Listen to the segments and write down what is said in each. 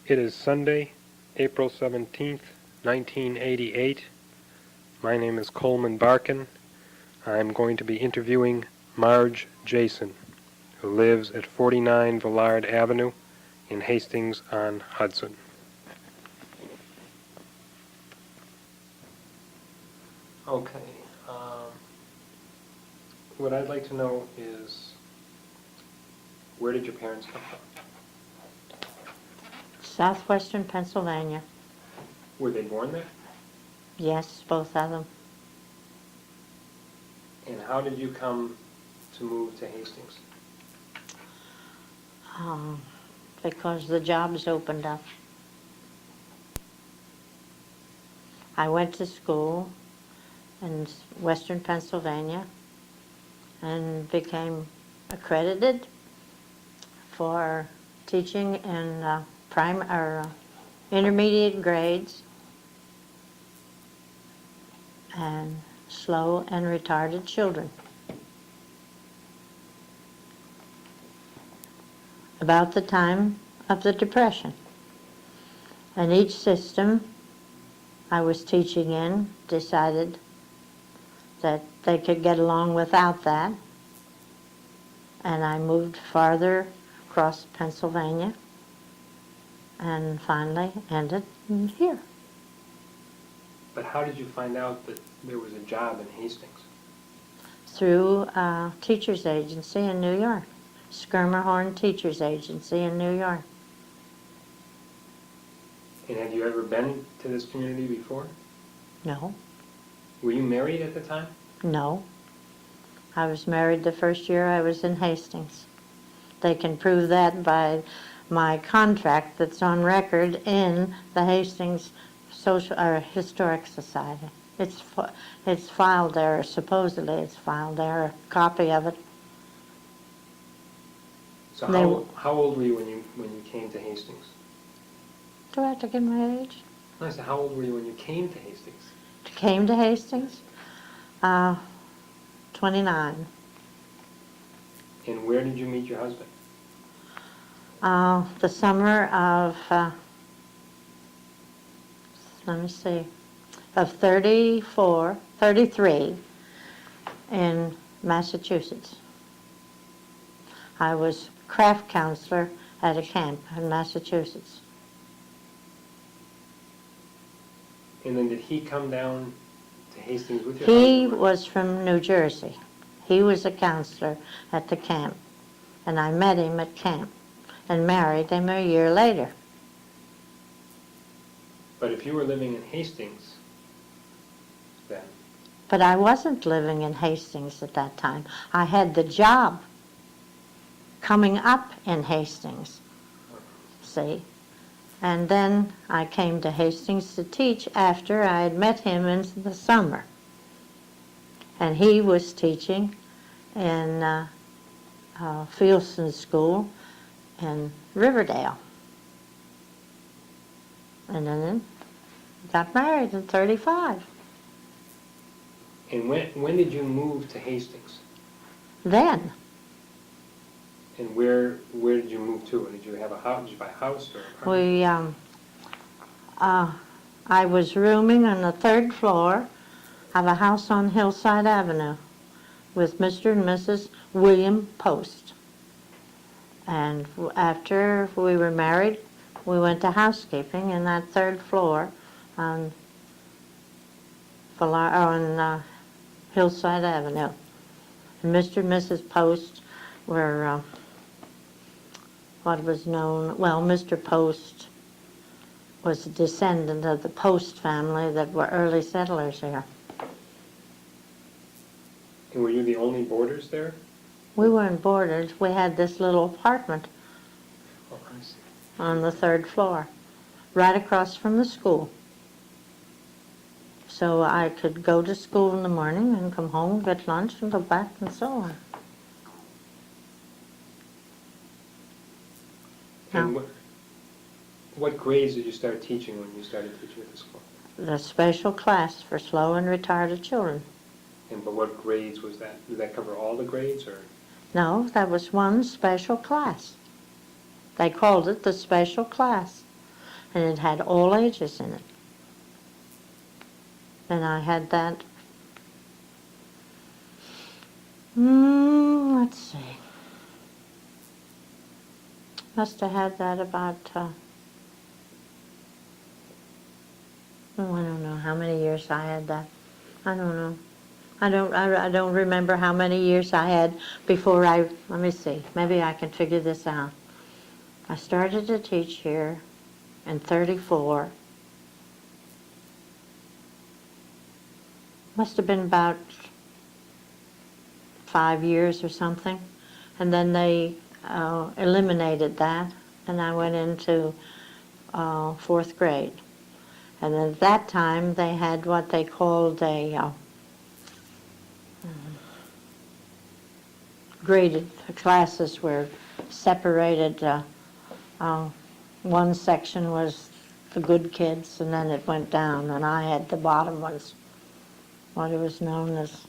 It is Sunday, April 17th, 1988. My name is Coleman Barkin. I'm going to be interviewing Marge Jayson, who lives at 49 Villard Avenue in Hastings-on-Hudson. Okay. What I'd like to know is, where did your parents come from? Southwestern Pennsylvania. Were they born there? Yes, both of them. And how did you come to move to Hastings? Because the jobs opened up. I went to school in Western Pennsylvania and became accredited for teaching in intermediate grades and slow and retarded children. About the time of the Depression. And each system I was teaching in decided that they could get along without that. And I moved farther across Pennsylvania and finally ended here. But how did you find out that there was a job in Hastings? Through a teacher's agency in New York. Skirmerhorn Teacher's Agency in New York. And have you ever been to this community before? No. Were you married at the time? No. I was married the first year I was in Hastings. They can prove that by my contract that's on record in the Hastings Historic Society. It's filed there, supposedly it's filed there, a copy of it. So how old were you when you came to Hastings? Do I have to give my age? I said, how old were you when you came to Hastings? Came to Hastings? 29. And where did you meet your husband? The summer of, of 33 in Massachusetts. I was craft counselor at a camp in Massachusetts. And then did he come down to Hastings with you? He was from New Jersey. He was a counselor at the camp. And I met him at camp and married him a year later. But if you were living in Hastings then? But I wasn't living in Hastings at that time. I had the job coming up in Hastings, see? And then I came to Hastings to teach after I had met him in the summer. And he was teaching in Fieldston School in Riverdale. And then got married in 35. And when did you move to Hastings? Then. And where did you move to? Did you have a house? Did you buy a house or apartment? I was rooming on the 3rd floor of a house on Hillside Avenue with Mr. and Mrs. William Post. And after we were married, we went to housekeeping in that 3rd floor on Hillside Avenue. And Mr. and Mrs. Post were what was known, well, Mr. Post was a descendant of the Post family that were early settlers here. And were you the only boarders there? We weren't boarders. We had this little apartment on the 3rd floor, right across from the school. So I could go to school in the morning and come home, get lunch, and go back and so on. And what grades did you start teaching when you started teaching at the school? The special class for slow and retarded children. But what grades was that? Did that cover all the grades, or? No, that was one special class. They called it the special class. and it had all ages in it. And I had that, let's see, must have had that about, I don't know how many years I had that. I don't know. I don't remember how many years I had before let me see, maybe I can figure this out. I started to teach here in 34. Must have been about 5 years or something. And then they eliminated that, and I went into 4th grade. And at that time, they had what they called a graded classes were separated. One section was the good kids, and then it went down, and I had the bottom ones, what it was known as,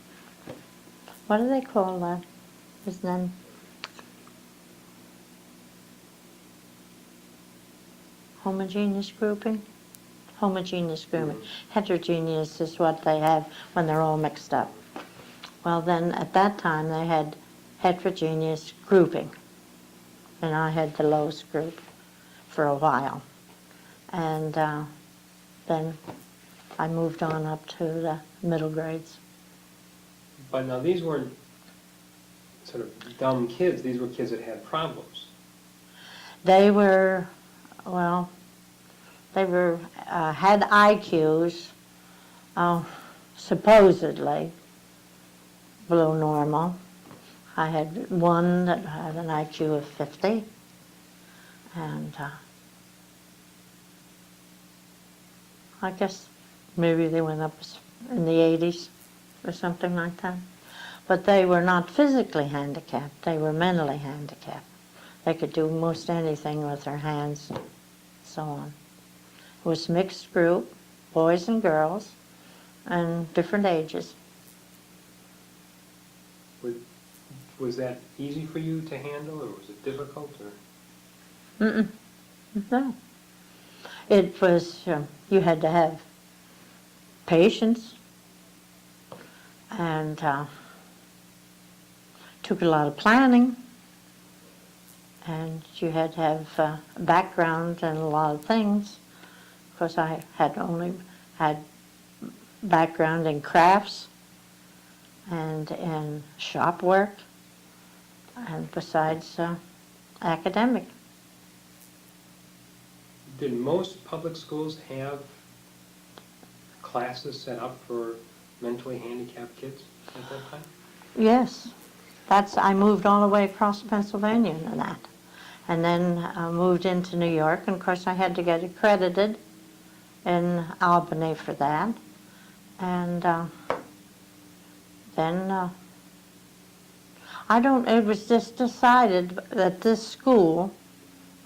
what do they call that? Is then homogeneous grouping? Homogeneous grouping. Heterogeneous is what they have when they're all mixed up. Well, then at that time they had heterogeneous grouping, and I had the lowest group for a while. And then I moved on up to the middle grades. But now these weren't sort of dumb kids. These were kids that had problems. They were, well, they were had IQs, supposedly below normal. I had one that had an IQ of 50, and I guess maybe they went up in the 80s or something like that. But they were not physically handicapped, they were mentally handicapped. They could do most anything with their hands, so on. It was a mixed group, boys and girls, and different ages. Was that easy for you to handle, or was it difficult? Or? No. It was, you had to have patience, and took a lot of planning, and you had to have background and a lot of things. Of course, I had only had background in crafts and in shop work, and besides academic. Did most public schools have classes set up for mentally handicapped kids at that time? Yes, I moved all the way across Pennsylvania in that, and then moved into New York, and of course I had to get accredited in Albany for that, and then it was just decided that this school,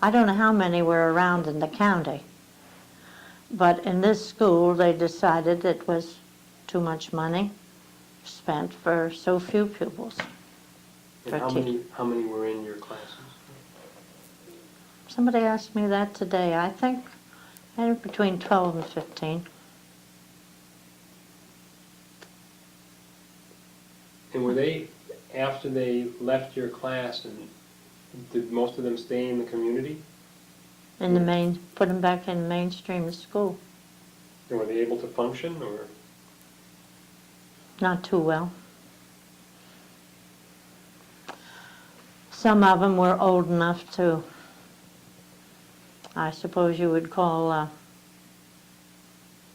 I don't know how many were around in the county, but in this school they decided it was too much money spent for so few pupils. And how many were in your classes? Somebody asked me that today. I think between 12 and 15. And were they, after they left your class, and did most of them stay in the community? Put them back in mainstream school. And were they able to function, or? Not too well. Some of them were old enough to, I suppose you would call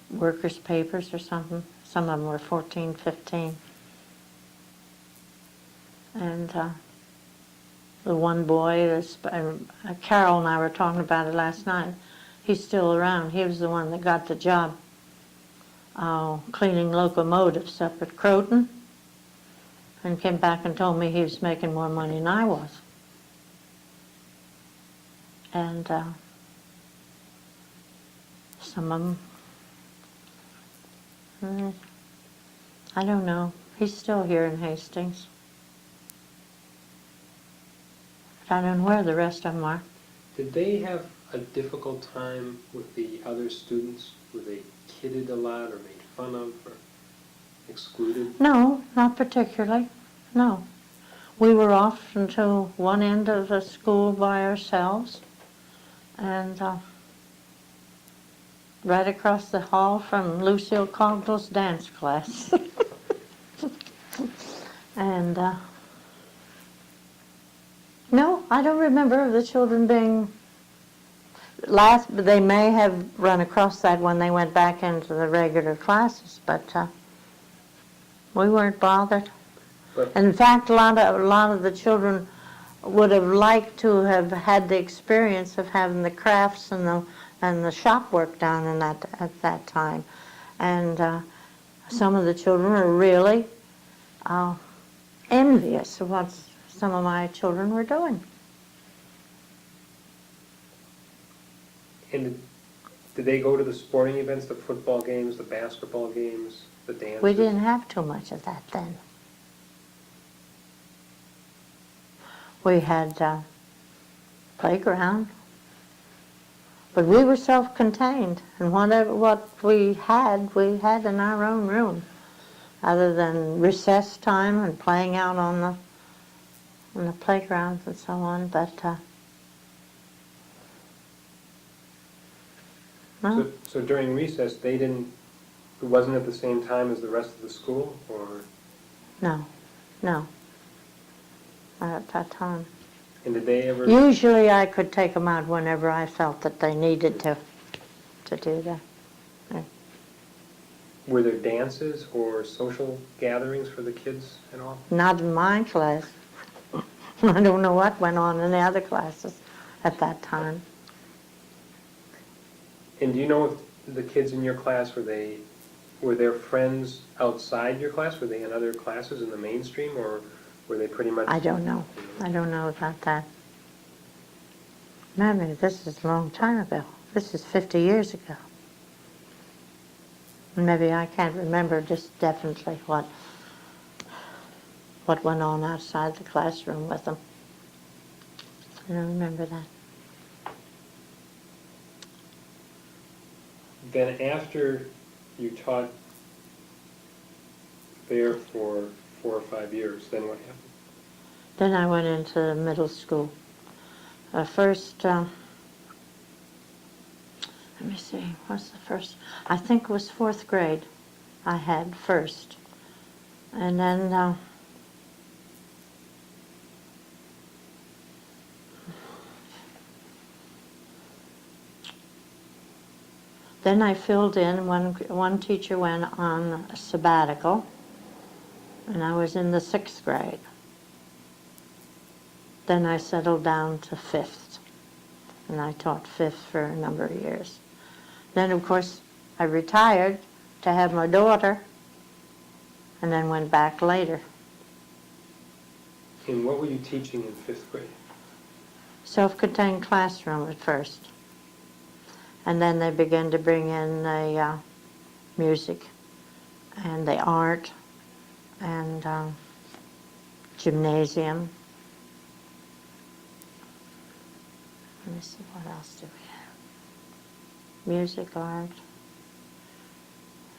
workers' papers or something. Some of them were 14, 15. And the one boy, Carol and I were talking about it last night, he's still around. He was the one that got the job cleaning locomotives up at Croton, and came back and told me he was making more money than I was. And some of them, I don't know. He's still here in Hastings. But I don't know where the rest of them are. Did they have a difficult time with the other students? Were they kidded a lot or made fun of or excluded? No, not particularly, no. We were off until one end of the school by ourselves, and right across the hall from Lucille Cogswell's dance class. And no, I don't remember the children being but they may have run across that when they went back into the regular classes, but we weren't bothered. But And in fact, a lot of the children would have liked to have had the experience of having the crafts and the shop work done at that time. And some of the children are really envious of what some of my children were doing. and did they go to the sporting events, the football games, the basketball games, the dances? We didn't have too much of that then. We had playground, but we were self-contained, and what we had in our own room, other than recess time and playing out on the playgrounds and so on. But no, So during recess, it wasn't at the same time as the rest of the school, or? no, not at that time. And did they ever? Usually I could take them out whenever I felt that they needed to do that. Yeah. Were there dances or social gatherings for the kids at all? Not in my class. I don't know what went on in the other classes at that time. And do you know if the kids in your class, were their friends outside your class? Were they in other classes in the mainstream, or were they pretty much? I don't know. I don't know about that. Remember, this is a long time ago. This is 50 years ago. Maybe I can't remember just definitely what went on outside the classroom with them. I don't remember that. Then after you taught there for 4 or 5 years, then what happened? Then I went into middle school. First, let me see, what's the first? I think it was 4th grade I had first. And then I filled in when one teacher went on a sabbatical, and I was in the 6th grade. Then I settled down to 5th, and I taught 5th for a number of years. Then, of course, I retired to have my daughter, and then went back later. And what were you teaching in 5th grade? Self-contained classroom at first. And then they began to bring in the music and the art and gymnasium. Let me see, what else do we have? Music, art,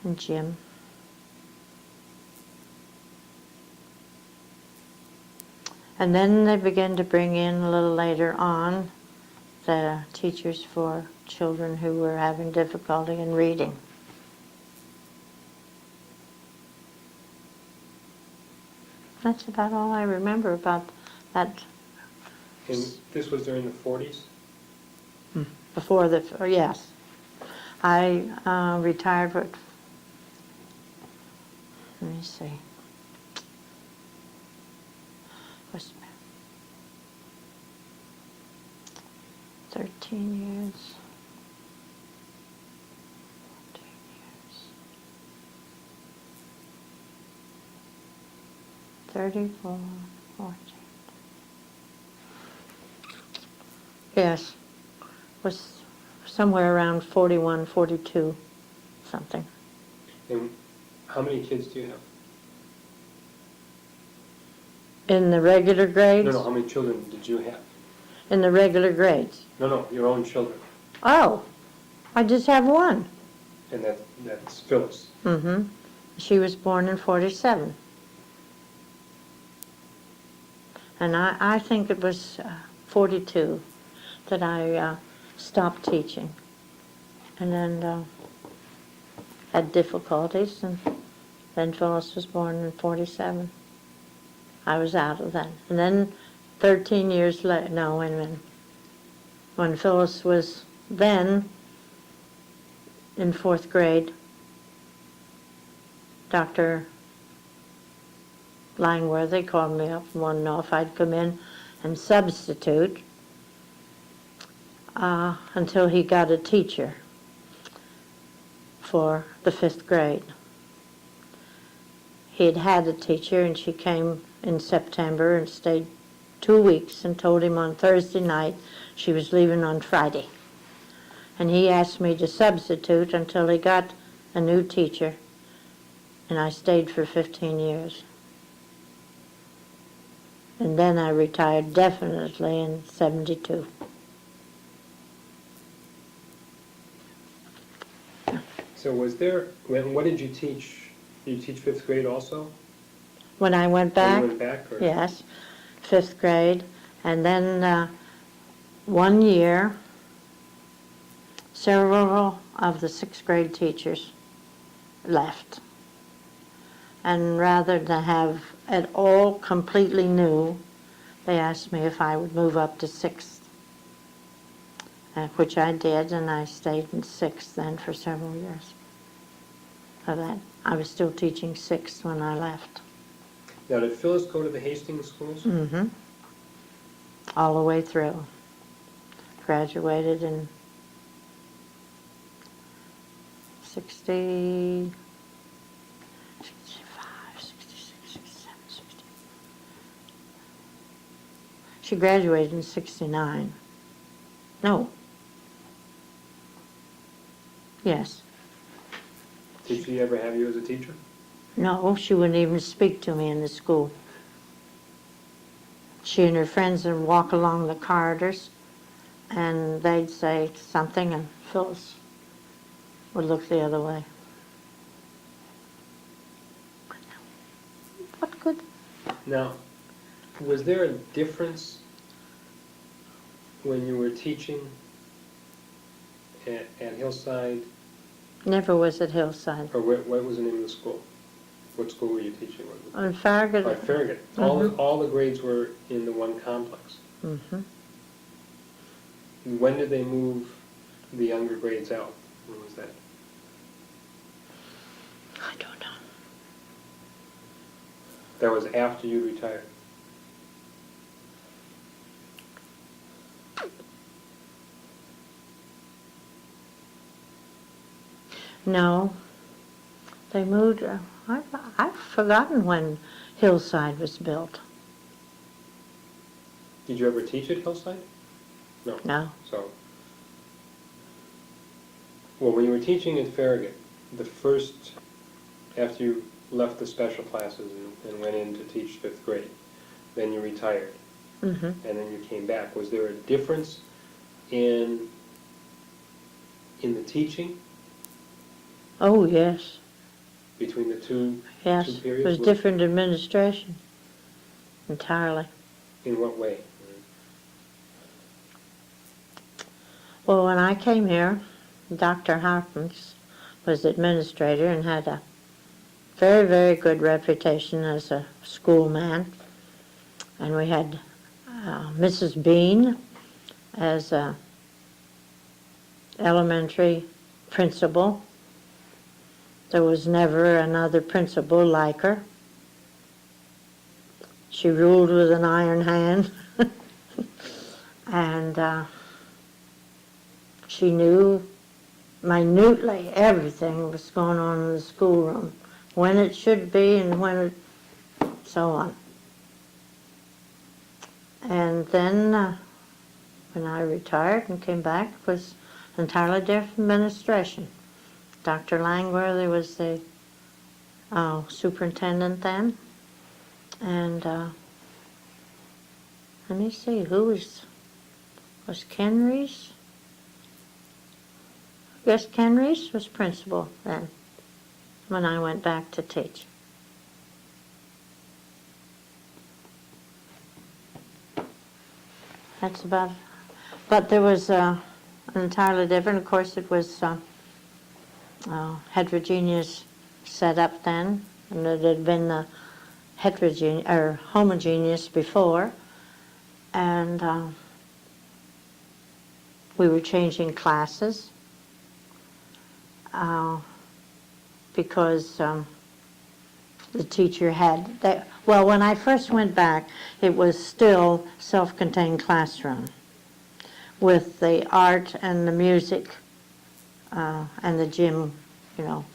and gym. And then they began to bring in a little later on the teachers for children who were having difficulty in reading. That's about all I remember about that. And this was during the 40s? Before yes. I retired, but let me see. Was 13 years. 14 years. 34, 14. Yes, was somewhere around 41, 42, something. And how many kids do you have? In the regular grades? No, how many children did you have? in the regular grades. No, your own children. Oh, I just have one. And that's Phyllis. Mm-hmm. She was born in 47. And I think it was 42 that I stopped teaching. And then had difficulties, and then Phyllis was born in 47. I was out of that. And then 13 years later, no, wait a minute. When Phyllis was then in 4th grade, Dr. Langworthy called me up and wanted to know if I'd come in and substitute until he got a teacher for the 5th grade. He had had a teacher, and she came in September and stayed 2 weeks and told him on Thursday night she was leaving on Friday. And he asked me to substitute until he got a new teacher, and I stayed for 15 years. And then I retired definitely in 72. So was there, what did you teach? Did you teach 5th grade also? When I went back? When you went back? Or? Yes, 5th grade. And then 1 year, several of the 6th grade teachers left. And rather than have it all completely new, they asked me if I would move up to 6th, which I did, and I stayed in 6th then for several years of that. I was still teaching 6th when I left. Now, did Phyllis go to the Hastings schools? Mm-hmm. All the way through. Graduated in 60, 65, 66, 67, 60. She graduated in 69. No. Yes. Did she ever have you as a teacher? No, she wouldn't even speak to me in the school. She and her friends would walk along the corridors, and they'd say something, and Phyllis would look the other way. What good? Now, was there a difference when you were teaching at Hillside, Never was at Hillside. or what was the name of the school? What school were you teaching? On Farragut. At Farragut. Mhm. All the grades were in the one complex. Mm-hmm. When did they move the younger grades out? When was that? I don't know. That was after you retired. No. They moved, I've forgotten when Hillside was built. Did you ever teach at Hillside? No. No. So, well, when you were teaching at Farragut, the first, after you left the special classes and went in to teach 5th grade, then you retired, Mm-hmm. and then you came back. Was there a difference in the teaching Oh, yes. between the two Yes. two It periods? was different administration. Entirely. In what way? Well, when I came here, Dr. Hopkins was administrator and had a very, very good reputation as a schoolman. And we had Mrs. Bean as a elementary principal. There was never another principal like her. She ruled with an iron hand. And she knew minutely everything that was going on in the schoolroom, when it should be and when it, so on. And then when I retired and came back, it was entirely different administration. Dr. Langworthy was the superintendent then. And let me see, who was Was Ken Reese? Yes, Ken Reese was principal then, when I went back to teach. That's about, but there was an entirely different, of course it was heterogeneous setup then, and it had been the heterogeneous, or homogeneous before, and we were changing classes because the teacher had, well, when I first went back, it was still self-contained classroom with the art and the music and the gym, you know.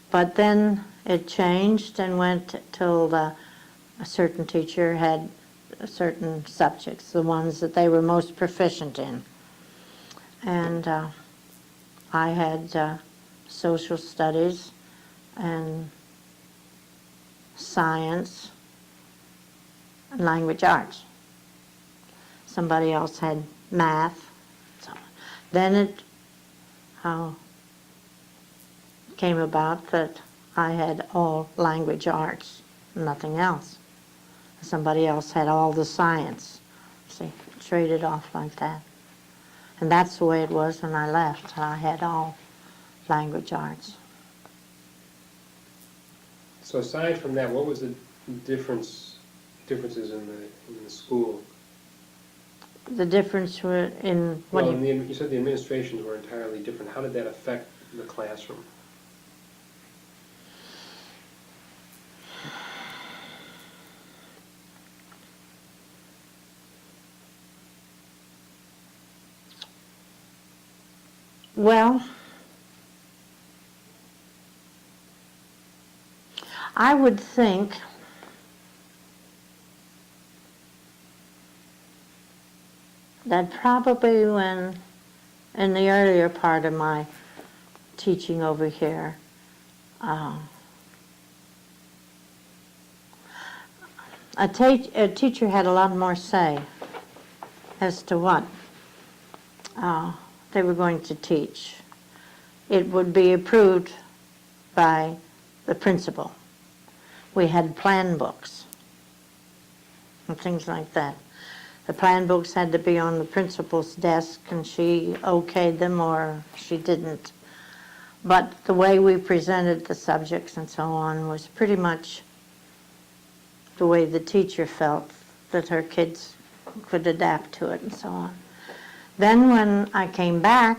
But then it changed and went till a certain teacher had certain subjects, the ones that they were most proficient in. And I had social studies and science and language arts. Somebody else had math. So then it came about that I had all language arts, nothing else. Somebody else had all the science. See, traded off like that. And that's the way it was when I left. I had all language arts. So aside from that, what was the differences in the school? The difference were in what Well, you said the administrations were entirely different. How did that affect the classroom? Well, I would think that probably when, in the earlier part of my teaching over here, a teacher had a lot more say as to what they were going to teach. It would be approved by the principal. We had plan books and things like that. The plan books had to be on the principal's desk, and she okayed them or she didn't. But the way we presented the subjects and so on was pretty much the way the teacher felt that her kids could adapt to it and so on. Then when I came back,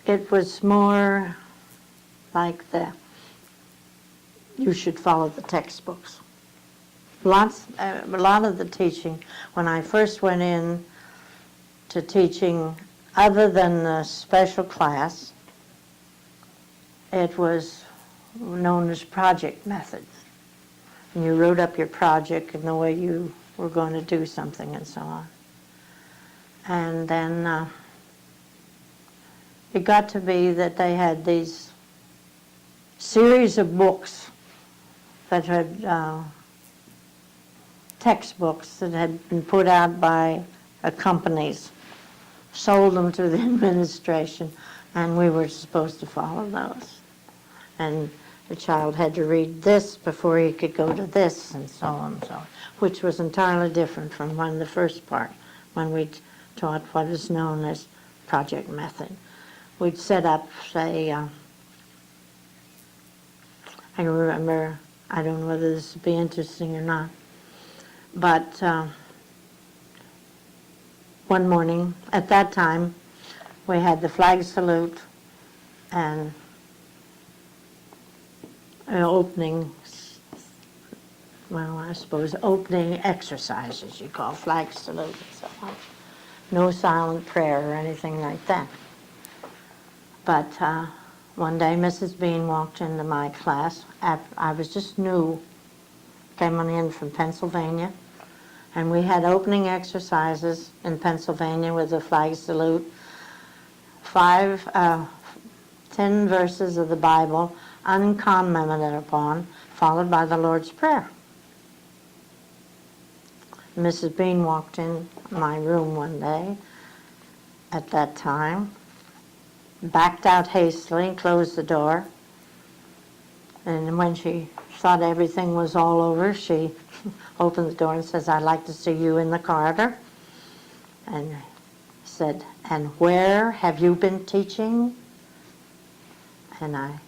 it was more like you should follow the textbooks. A lot of the teaching, when I first went in to teaching, other than the special class, it was known as project method. And you wrote up your project and the way you were going to do something and so on. And then it got to be that they had these series of books that had textbooks that had been put out by companies, sold them to the administration, and we were supposed to follow those. And the child had to read this before he could go to this, and so on and so on, which was entirely different from the first part, when we taught what is known as project method. We'd set up, say, I can remember, I don't know whether this would be interesting or not, but one morning, at that time, we had the flag salute and opening exercises, you call flag salute and so on. No silent prayer or anything like that. But one day Mrs. Bean walked into my class. I was just new, came on in from Pennsylvania, and we had opening exercises in Pennsylvania with the flag salute, 10 verses of the Bible, uncommented upon, followed by the Lord's Prayer. Mrs. Bean walked in my room one day at that time, backed out hastily and closed the door. And when she thought everything was all over, she opened the door and says, "I'd like to see you in the corridor." And said, "And where have you been teaching?" And I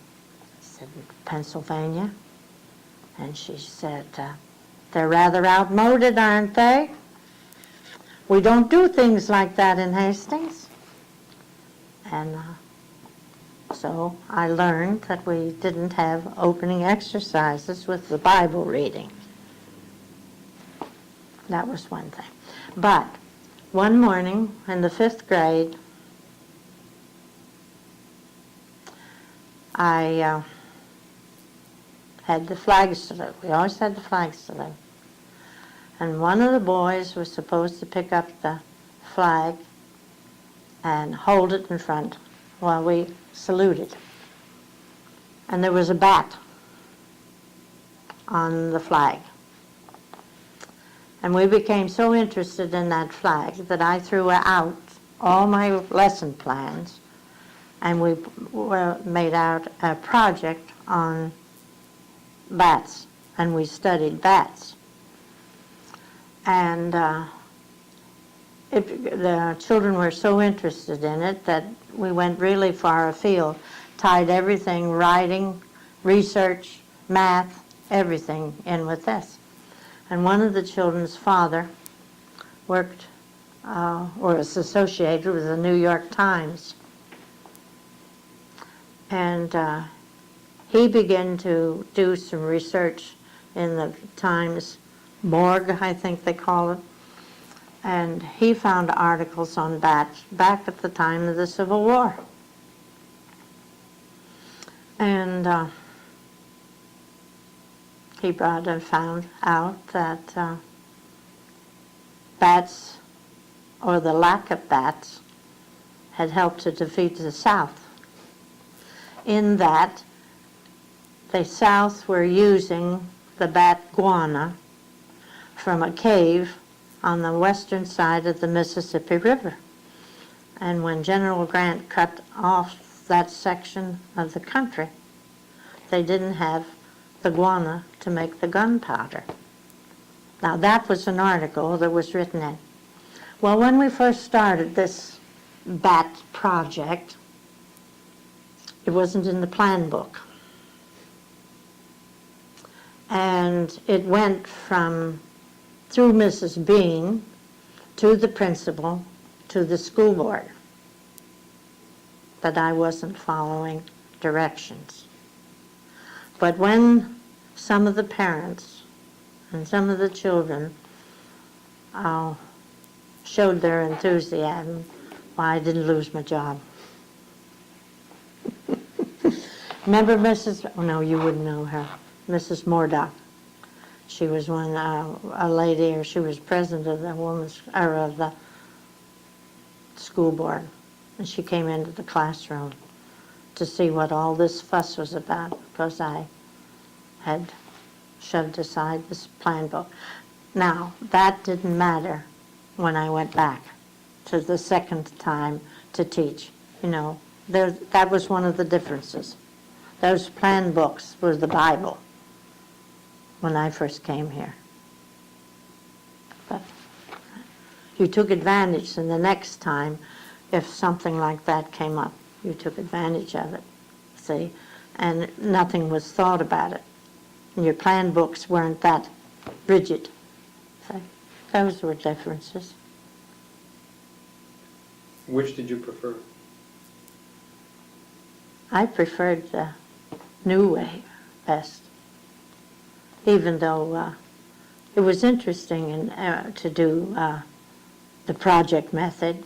said, "Pennsylvania." And she said, "They're rather outmoded, aren't they? We don't do things like that in Hastings." And so I learned that we didn't have opening exercises with the Bible reading. That was one thing. But one morning in the 5th grade, I had the flag salute. We always had the flag salute. And one of the boys was supposed to pick up the flag and hold it in front while we saluted. And there was a bat on the flag. And we became so interested in that flag that I threw out all my lesson plans, and we made out a project on bats, and we studied bats. And the children were so interested in it that we went really far afield, tied everything, writing, research, math, everything in with this. And one of the children's father worked or was associated with the New York Times. And he began to do some research in the Times morgue, I think they call it. And he found articles on bats back at the time of the Civil War. And he brought and found out that bats, or the lack of bats, had helped to defeat the South. In that the South were using the bat guana from a cave on the western side of the Mississippi River. And when General Grant cut off that section of the country, they didn't have the guana to make the gunpowder. Now that was an article that was written in. Well, when we first started this bat project, it wasn't in the plan book. And it went through Mrs. Bean to the principal to the school board, but I wasn't following directions. But when some of the parents and some of the children showed their enthusiasm, why, I didn't lose my job. Remember oh no, you wouldn't know her, Mrs. Moordock. She was a lady, or she was president of of the school board. And she came into the classroom to see what all this fuss was about, because I had shoved aside this plan book. Now, that didn't matter when I went back to the second time to teach. You know, that was one of the differences. Those plan books were the Bible when I first came here. But you took advantage, and the next time, if something like that came up, you took advantage of it, see? And nothing was thought about it. And your plan books weren't that rigid. See? Those were differences. Which did you prefer? I preferred the new way best, even though it was interesting to do the project method,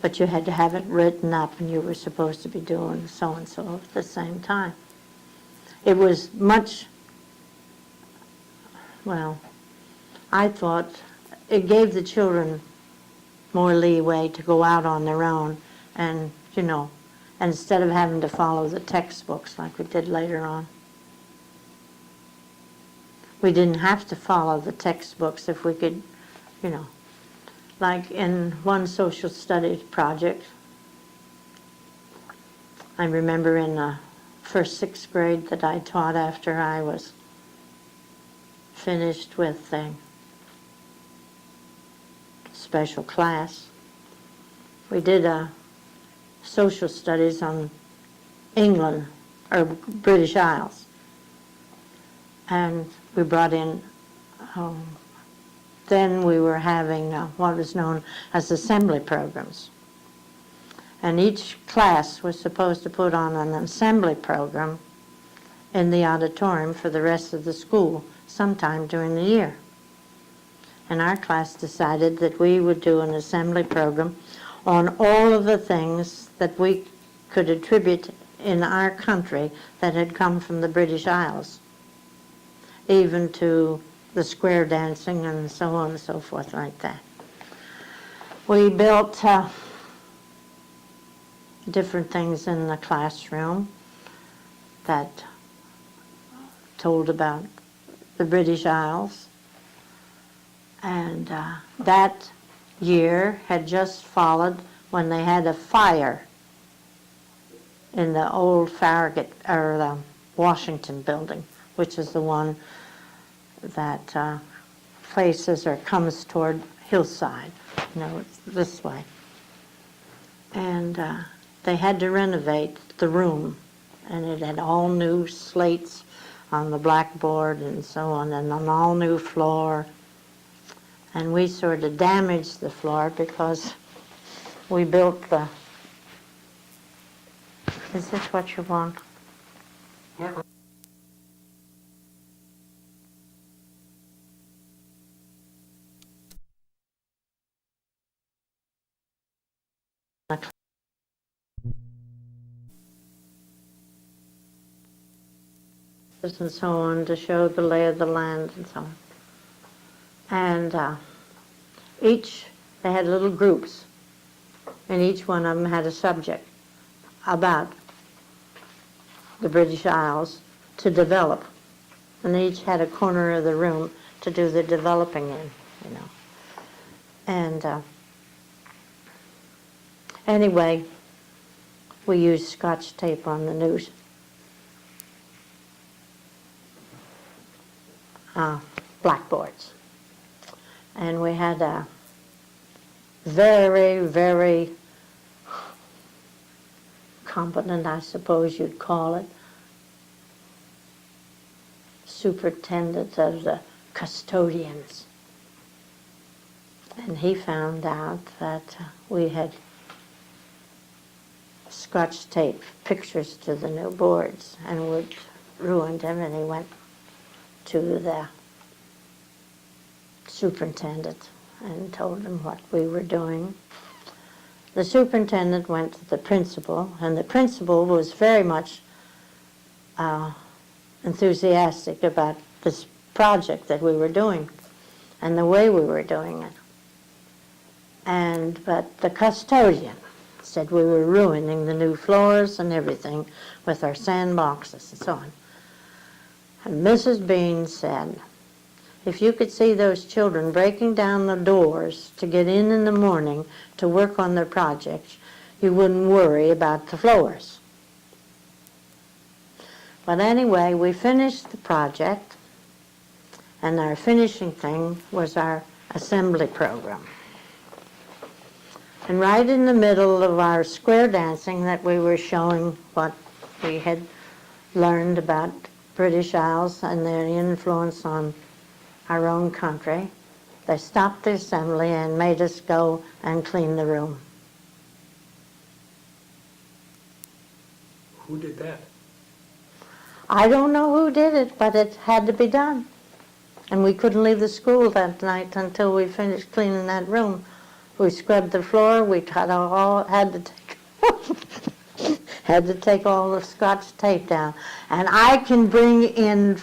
but you had to have it written up, and you were supposed to be doing so-and-so at the same time. It was much, well, I thought it gave the children more leeway to go out on their own and, you know, instead of having to follow the textbooks like we did later on. We didn't have to follow the textbooks if we could, you know, like in one social studies project, I remember in the first sixth grade that I taught after I was finished with the special class, we did a social studies on England, or British Isles. And we brought in, then we were having what was known as assembly programs. And each class was supposed to put on an assembly program in the auditorium for the rest of the school sometime during the year. And our class decided that we would do an assembly program on all of the things that we could attribute in our country that had come from the British Isles, even to the square dancing and so on and so forth like that. We built different things in the classroom that told about the British Isles. And that year had just followed when they had a fire in the old Farragut, or the Washington building, which is the one that faces or comes toward Hillside. You know, it's this way. And they had to renovate the room, and it had all new slates on the blackboard and so on, and an all new floor. And we sort of damaged the floor because we built the... Is this what you want? Yeah. And so on, to show the lay of the land and so on. And they had little groups, and each one of them had a subject about the British Isles to develop. And they each had a corner of the room to do the developing in, you know. And anyway, we used Scotch tape on the news. Blackboards. And we had a very, very competent, I suppose you'd call it, superintendent of the custodians. And he found out that we had Scotch tape pictures to the new boards and would ruined him, and he went to the superintendent and told him what we were doing. The superintendent went to the principal, and the principal was very much enthusiastic about this project that we were doing and the way we were doing it. But the custodian said we were ruining the new floors and everything with our sandboxes and so on. And Mrs. Bean said, if you could see those children breaking down the doors to get in the morning to work on their projects, you wouldn't worry about the floors. But anyway, we finished the project, and our finishing thing was our assembly program. And right in the middle of our square dancing that we were showing what we had learned about British Isles and their influence on our own country, they stopped the assembly and made us go and clean the room. Who did that? I don't know who did it, but it had to be done. And we couldn't leave the school that night until we finished cleaning that room. We scrubbed the floor, we had to take all the Scotch tape down. And I can bring in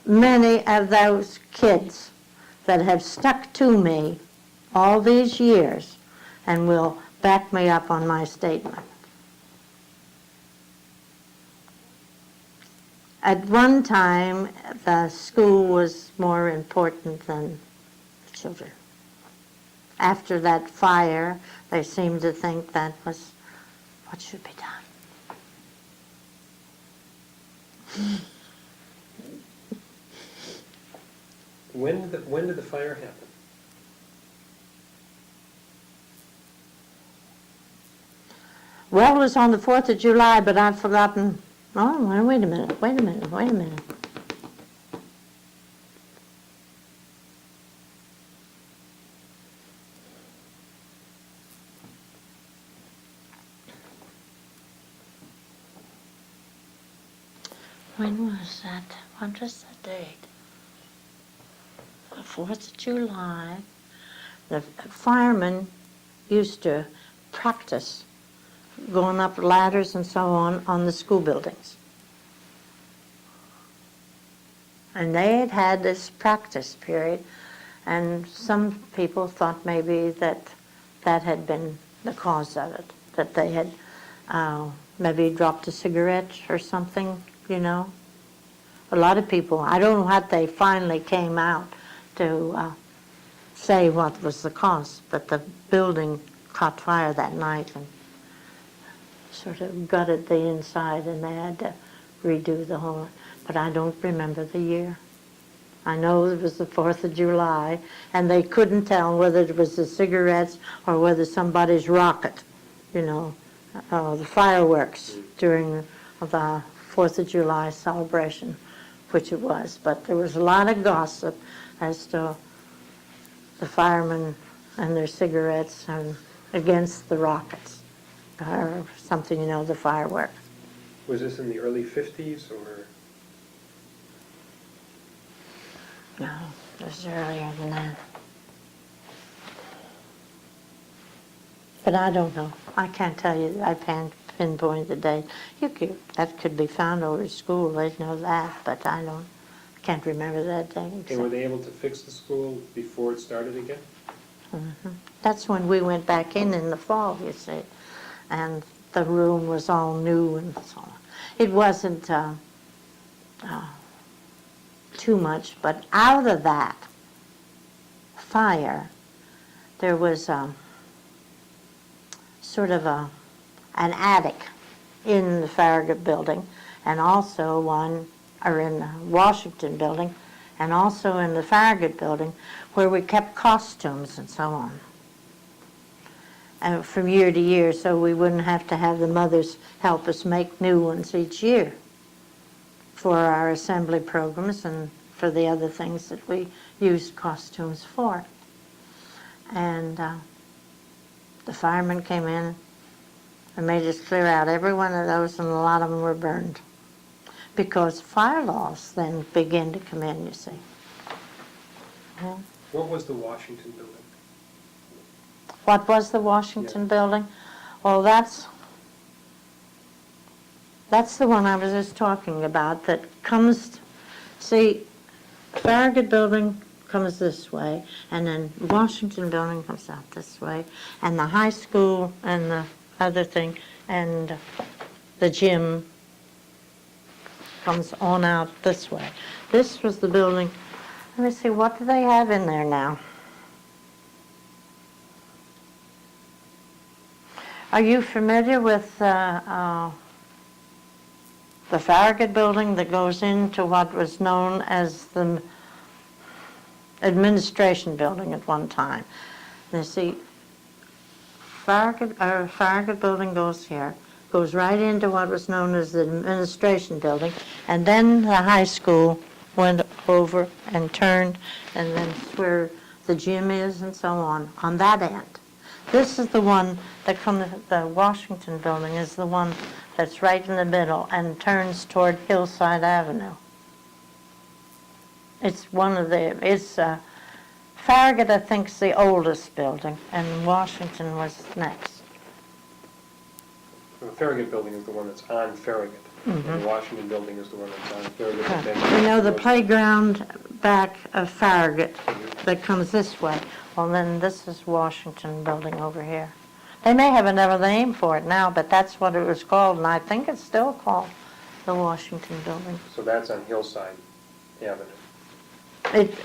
many of those kids that have stuck to me all these years and will back me up on my statement. At one time, the school was more important than the children. after that fire, they seemed to think that was what should be done. When did the fire happen? Well, it was on the 4th of July, but I've forgotten. Oh, well, wait a minute. When was that? What was the date? The 4th of July. The firemen used to practice going up ladders and so on the school buildings. And they had had this practice period, and some people thought maybe that had been the cause of it, that they had maybe dropped a cigarette or something, you know. A lot of people, I don't know what they finally came out to say what was the cause, but the building caught fire that night and sort of gutted the inside, and they had to redo the whole, but I don't remember the year. I know it was the 4th of July, and they couldn't tell whether it was the cigarettes or whether somebody's rocket, you know, the fireworks during the 4th of July celebration, which it was. But there was a lot of gossip as to the firemen and their cigarettes and against the rockets or something, you know, the fireworks. Was this in the early 50s or? No, it was earlier than that. But I don't know. I can't tell you. I can't pinpoint the date. That could be found over at school. They'd know that, but can't remember that date. And were they able to fix the school before it started again? Mm-hmm. That's when we went back in the fall, you see, and the room was all new and so on. It wasn't too much, but out of that fire, there was sort of an attic in the Farragut building, and also in the Washington building, and also in the Farragut building, where we kept costumes and so on. And from year to year, so we wouldn't have to have the mothers help us make new ones each year for our assembly programs and for the other things that we used costumes for. And the firemen came in and made us clear out every one of those, and a lot of them were burned. Because fire laws then began to come in, you see. Yeah. What was the Washington building? What was the Washington building? Well, that's the one I was just talking about that comes, see, Farragut building comes this way, and then Washington building comes out this way, and the high school and the other thing, and the gym comes on out this way. This was the building. Let me see, what do they have in there now? Are you familiar with the Farragut building that goes into what was known as the administration building at one time? You see, Farragut building goes here, goes right into what was known as the administration building, and then the high school went over and turned, and then where the gym is and so on that end. This is the one that comes, the Washington building is the one that's right in the middle and turns toward Hillside Avenue. It's Farragut, I think, is the oldest building, and Washington was next. The Farragut building is the one that's on Farragut. Mm-hmm. And the Washington building is the one that's on Farragut. Okay. And then You know, the playground back of Farragut that comes this way, well, then this is Washington building over here. They may have another name for it now, but that's what it was called, and I think it's still called the Washington building. So that's on Hillside Avenue. It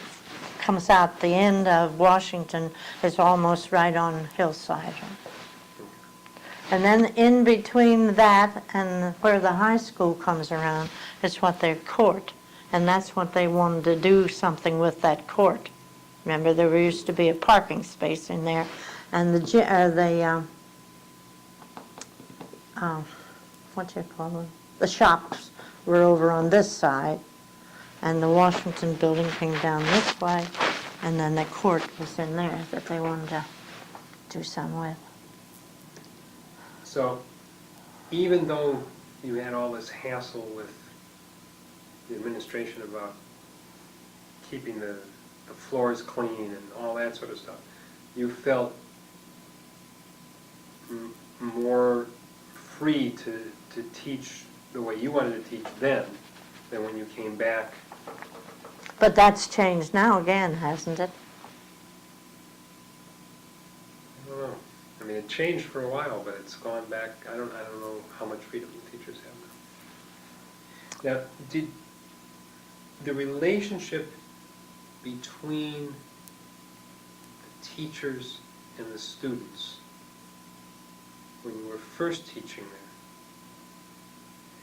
comes out the end of Washington is almost right on Hillside. And then in between that and where the high school comes around is what their court. And that's what they wanted to do something with that court. Remember, there used to be a parking space in there, and what you call them? The shops were over on this side, and the Washington building came down this way, and then the court was in there that they wanted to do something with. So, even though you had all this hassle with the administration about keeping the floors clean and all that sort of stuff, you felt more free to teach the way you wanted to teach then than when you came back. But that's changed now again, hasn't it? I don't know. I mean, it changed for a while, but it's gone back. I don't know how much freedom the teachers have now. Now, did the relationship between the teachers and the students when you were first teaching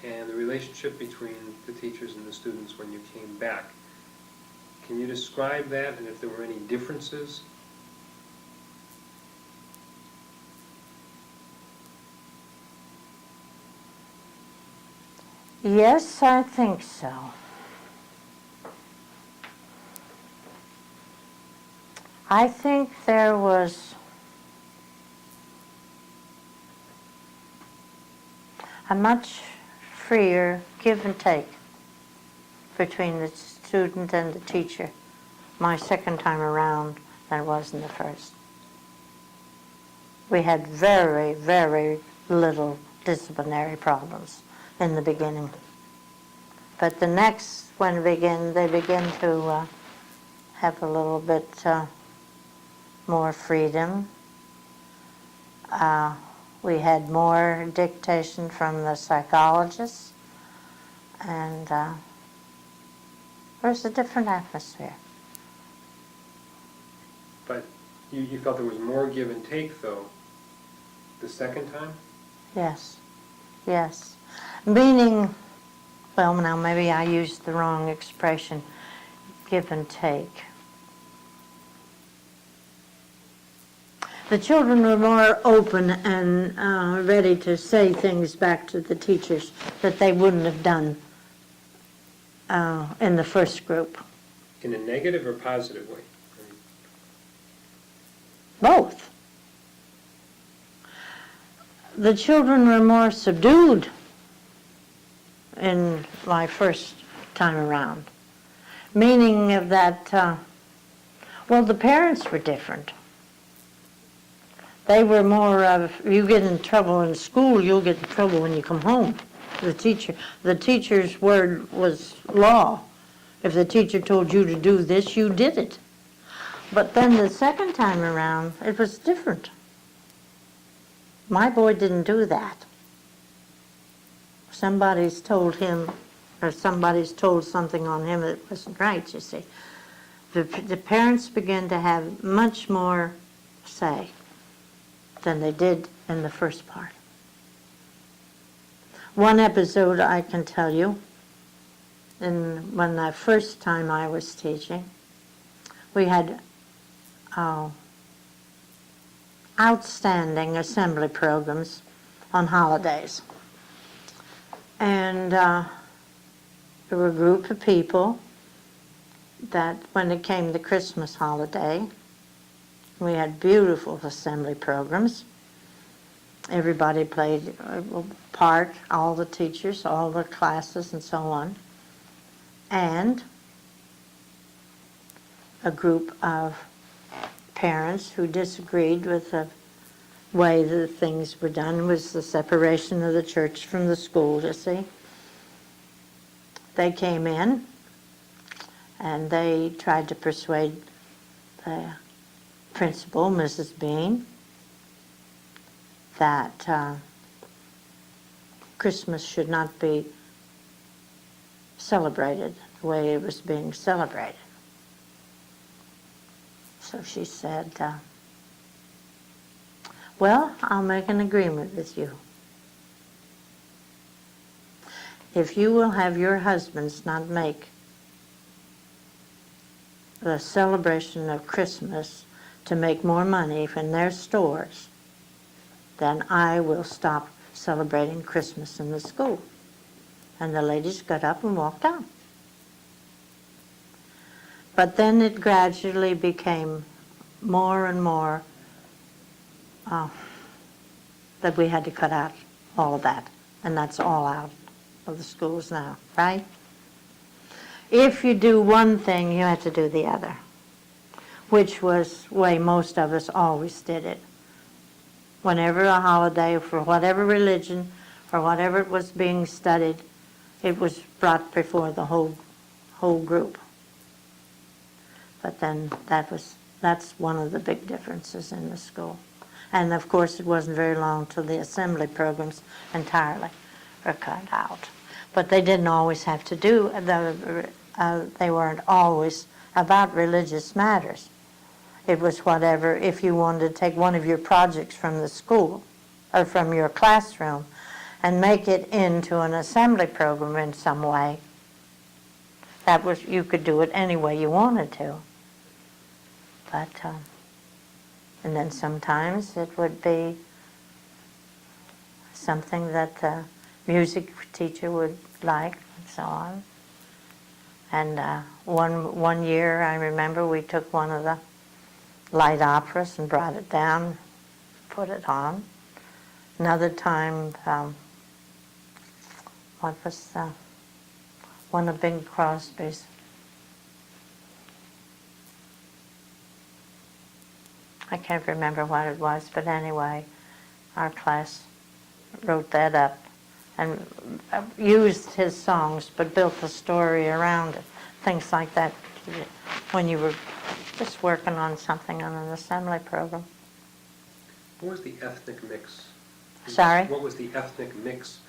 there, and the relationship between the teachers and the students when you came back, can you describe that, and if there were any differences? Yes, I think so. I think there was a much freer give and take between the student and the teacher my second time around than it was in the first. We had very, very little disciplinary problems in the beginning. But the next, when they begin to have a little bit more freedom. We had more dictation from the psychologists, and there was a different atmosphere. But you felt there was more give and take, though, the second time? Yes, yes. Meaning, well, now maybe I used the wrong expression, give and take. The children were more open and ready to say things back to the teachers that they wouldn't have done in the first group. In a negative or positive way? Both. The children were more subdued in my first time around, meaning that, well, the parents were different. They were more of, you get in trouble in school, you'll get in trouble when you come home. The teacher's word was law. If the teacher told you to do this, you did it. But then the second time around, it was different. My boy didn't do that. Somebody's told him, or somebody's told something on him that wasn't right, you see. The parents began to have much more say than they did in the first part. One episode I can tell you, when the first time I was teaching, we had outstanding assembly programs on holidays. And there were a group of people that when it came the Christmas holiday, we had beautiful assembly programs. Everybody played a part, all the teachers, all the classes, and so on. And a group of parents who disagreed with the way that things were done was the separation of the church from the school, you see. They came in and they tried to persuade the principal, Mrs. Bean, that Christmas should not be celebrated the way it was being celebrated. So she said, well, I'll make an agreement with you. If you will have your husbands not make the celebration of Christmas to make more money from their stores, then I will stop celebrating Christmas in the school. And the ladies got up and walked out. But then it gradually became more and more that we had to cut out all of that. And that's all out of the schools now, right? If you do one thing, you have to do the other, which was the way most of us always did it. Whenever a holiday, for whatever religion, or whatever it was being studied, it was brought before the whole group. But then that's one of the big differences in the school. And of course it wasn't very long till the assembly programs entirely were cut out. But they didn't always have to do, they weren't always about religious matters. It was whatever, if you wanted to take one of your projects from the school, or from your classroom, and make it into an assembly program in some way, that was, you could do it any way you wanted to. But, and then sometimes it would be something that the music teacher would like, and so on. And one year, I remember we took one of the light operas and brought it down, put it on. Another time, what was one of Bing Crosby's? I can't remember what it was, but anyway, our class wrote that up and used his songs, but built a story around it, things like that, when you were just working on something on an assembly program. What was the ethnic mix? Sorry? What was the ethnic mix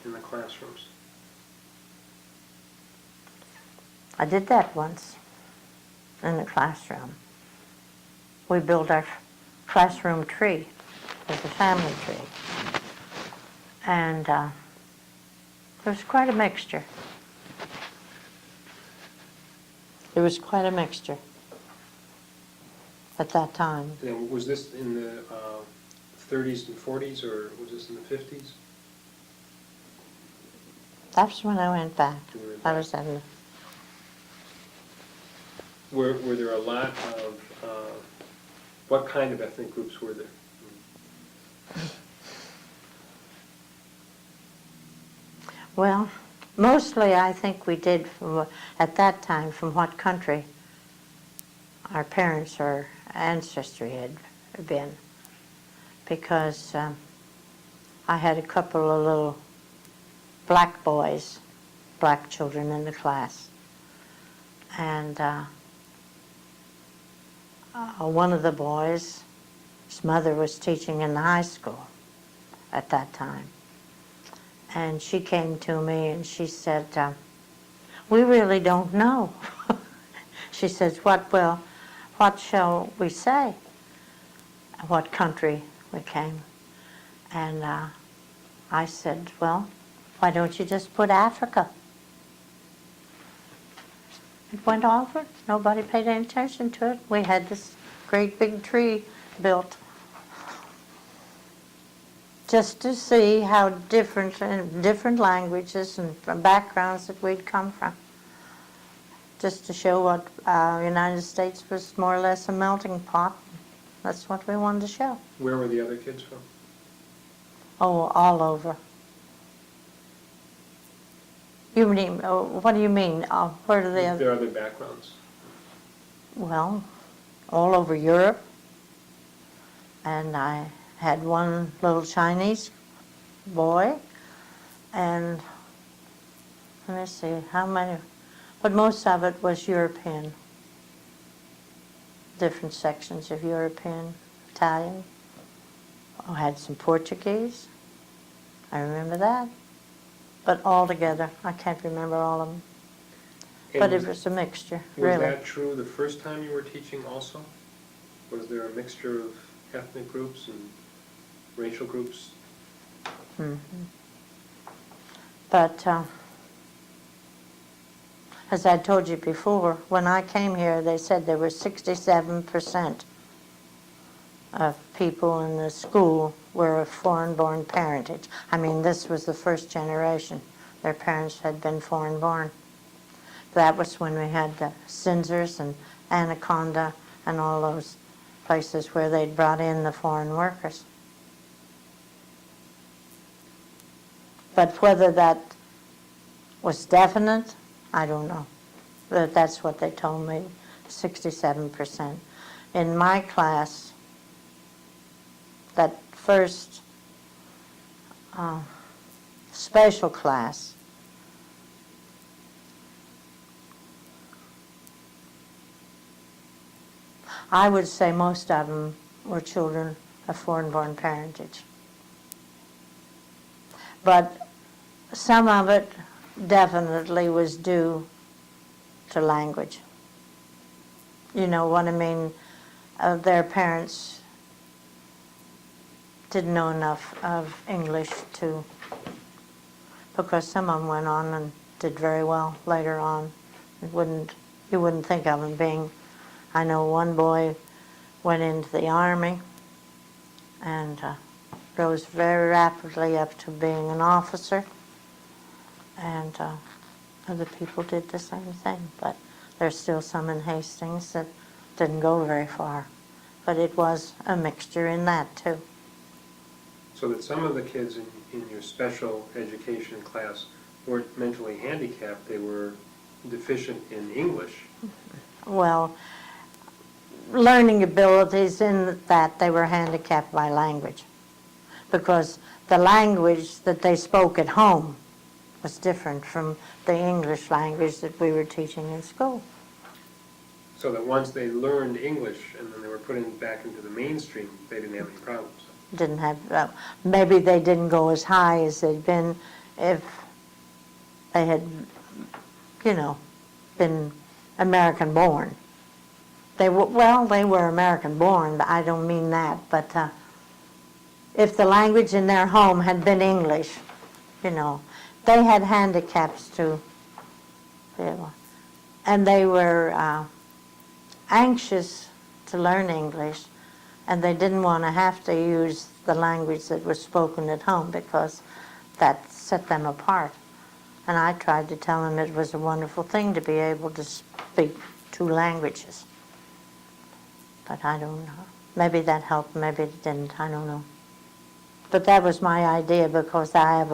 in the classrooms? I did that once in the classroom. We built our classroom tree as a family tree. And there was quite a mixture. There was quite a mixture at that time. Now, was this in the 30s and 40s, or was this in the 50s? That's when I went back. You went I back. was in. Were there a lot of, what kind of ethnic groups were there? Well, mostly I think we did, at that time, from what country our parents or ancestry had been. Because I had a couple of little black boys, black children in the class. And one of the boys, his mother was teaching in the high school at that time. And she came to me and she said, we really don't know. She says, what shall we say? What country we came? And I said, well, why don't you just put Africa? It went over. Nobody paid any attention to it. We had this great big tree built just to see how different languages and backgrounds that we'd come from. Just to show what United States was more or less a melting pot. That's what we wanted to show. Where were the other kids from? Oh, all over. You mean, what do you mean? Where do they have? Their other backgrounds. Well, all over Europe. And I had one little Chinese boy, and let me see, how many, but most of it was European. Different sections of European, Italian. I had some Portuguese. I remember that. But all together, I can't remember all of them. And But it was a mixture, was really. that true the first time you were teaching also? Was there a mixture of ethnic groups and racial groups? Mhm. But as I told you before, when I came here, they said there were 67% of people in the school were of foreign-born parentage. I mean, this was the first generation. Their parents had been foreign-born. That was when we had the Cinzers and Anaconda and all those places where they'd brought in the foreign workers. But whether that was definite, I don't know. But that's what they told me, 67%. In my class, that first special class, I would say most of them were children of foreign-born parentage. But some of it definitely was due to language. You know what I mean? Their parents didn't know enough of English to, because some of them went on and did very well later on. You wouldn't think of them being, I know one boy went into the Army and rose very rapidly up to being an officer, and other people did the same thing, but there's still some in Hastings that didn't go very far. But it was a mixture in that too. So that some of the kids in your special education class weren't mentally handicapped, they were deficient in English. Well, learning abilities in that they were handicapped by language, because the language that they spoke at home was different from the English language that we were teaching in school. So that once they learned English and then they were put back into the mainstream, they didn't have any problems. Didn't have, maybe they didn't go as high as they'd been if they had, you know, been American born. They were American born, but I don't mean that, but if the language in their home had been English, you know, they had handicaps too. And they were anxious to learn English, and they didn't want to have to use the language that was spoken at home because that set them apart. And I tried to tell them it was a wonderful thing to be able to speak two languages. But I don't know. Maybe that helped, maybe it didn't, I don't know. But that was my idea because I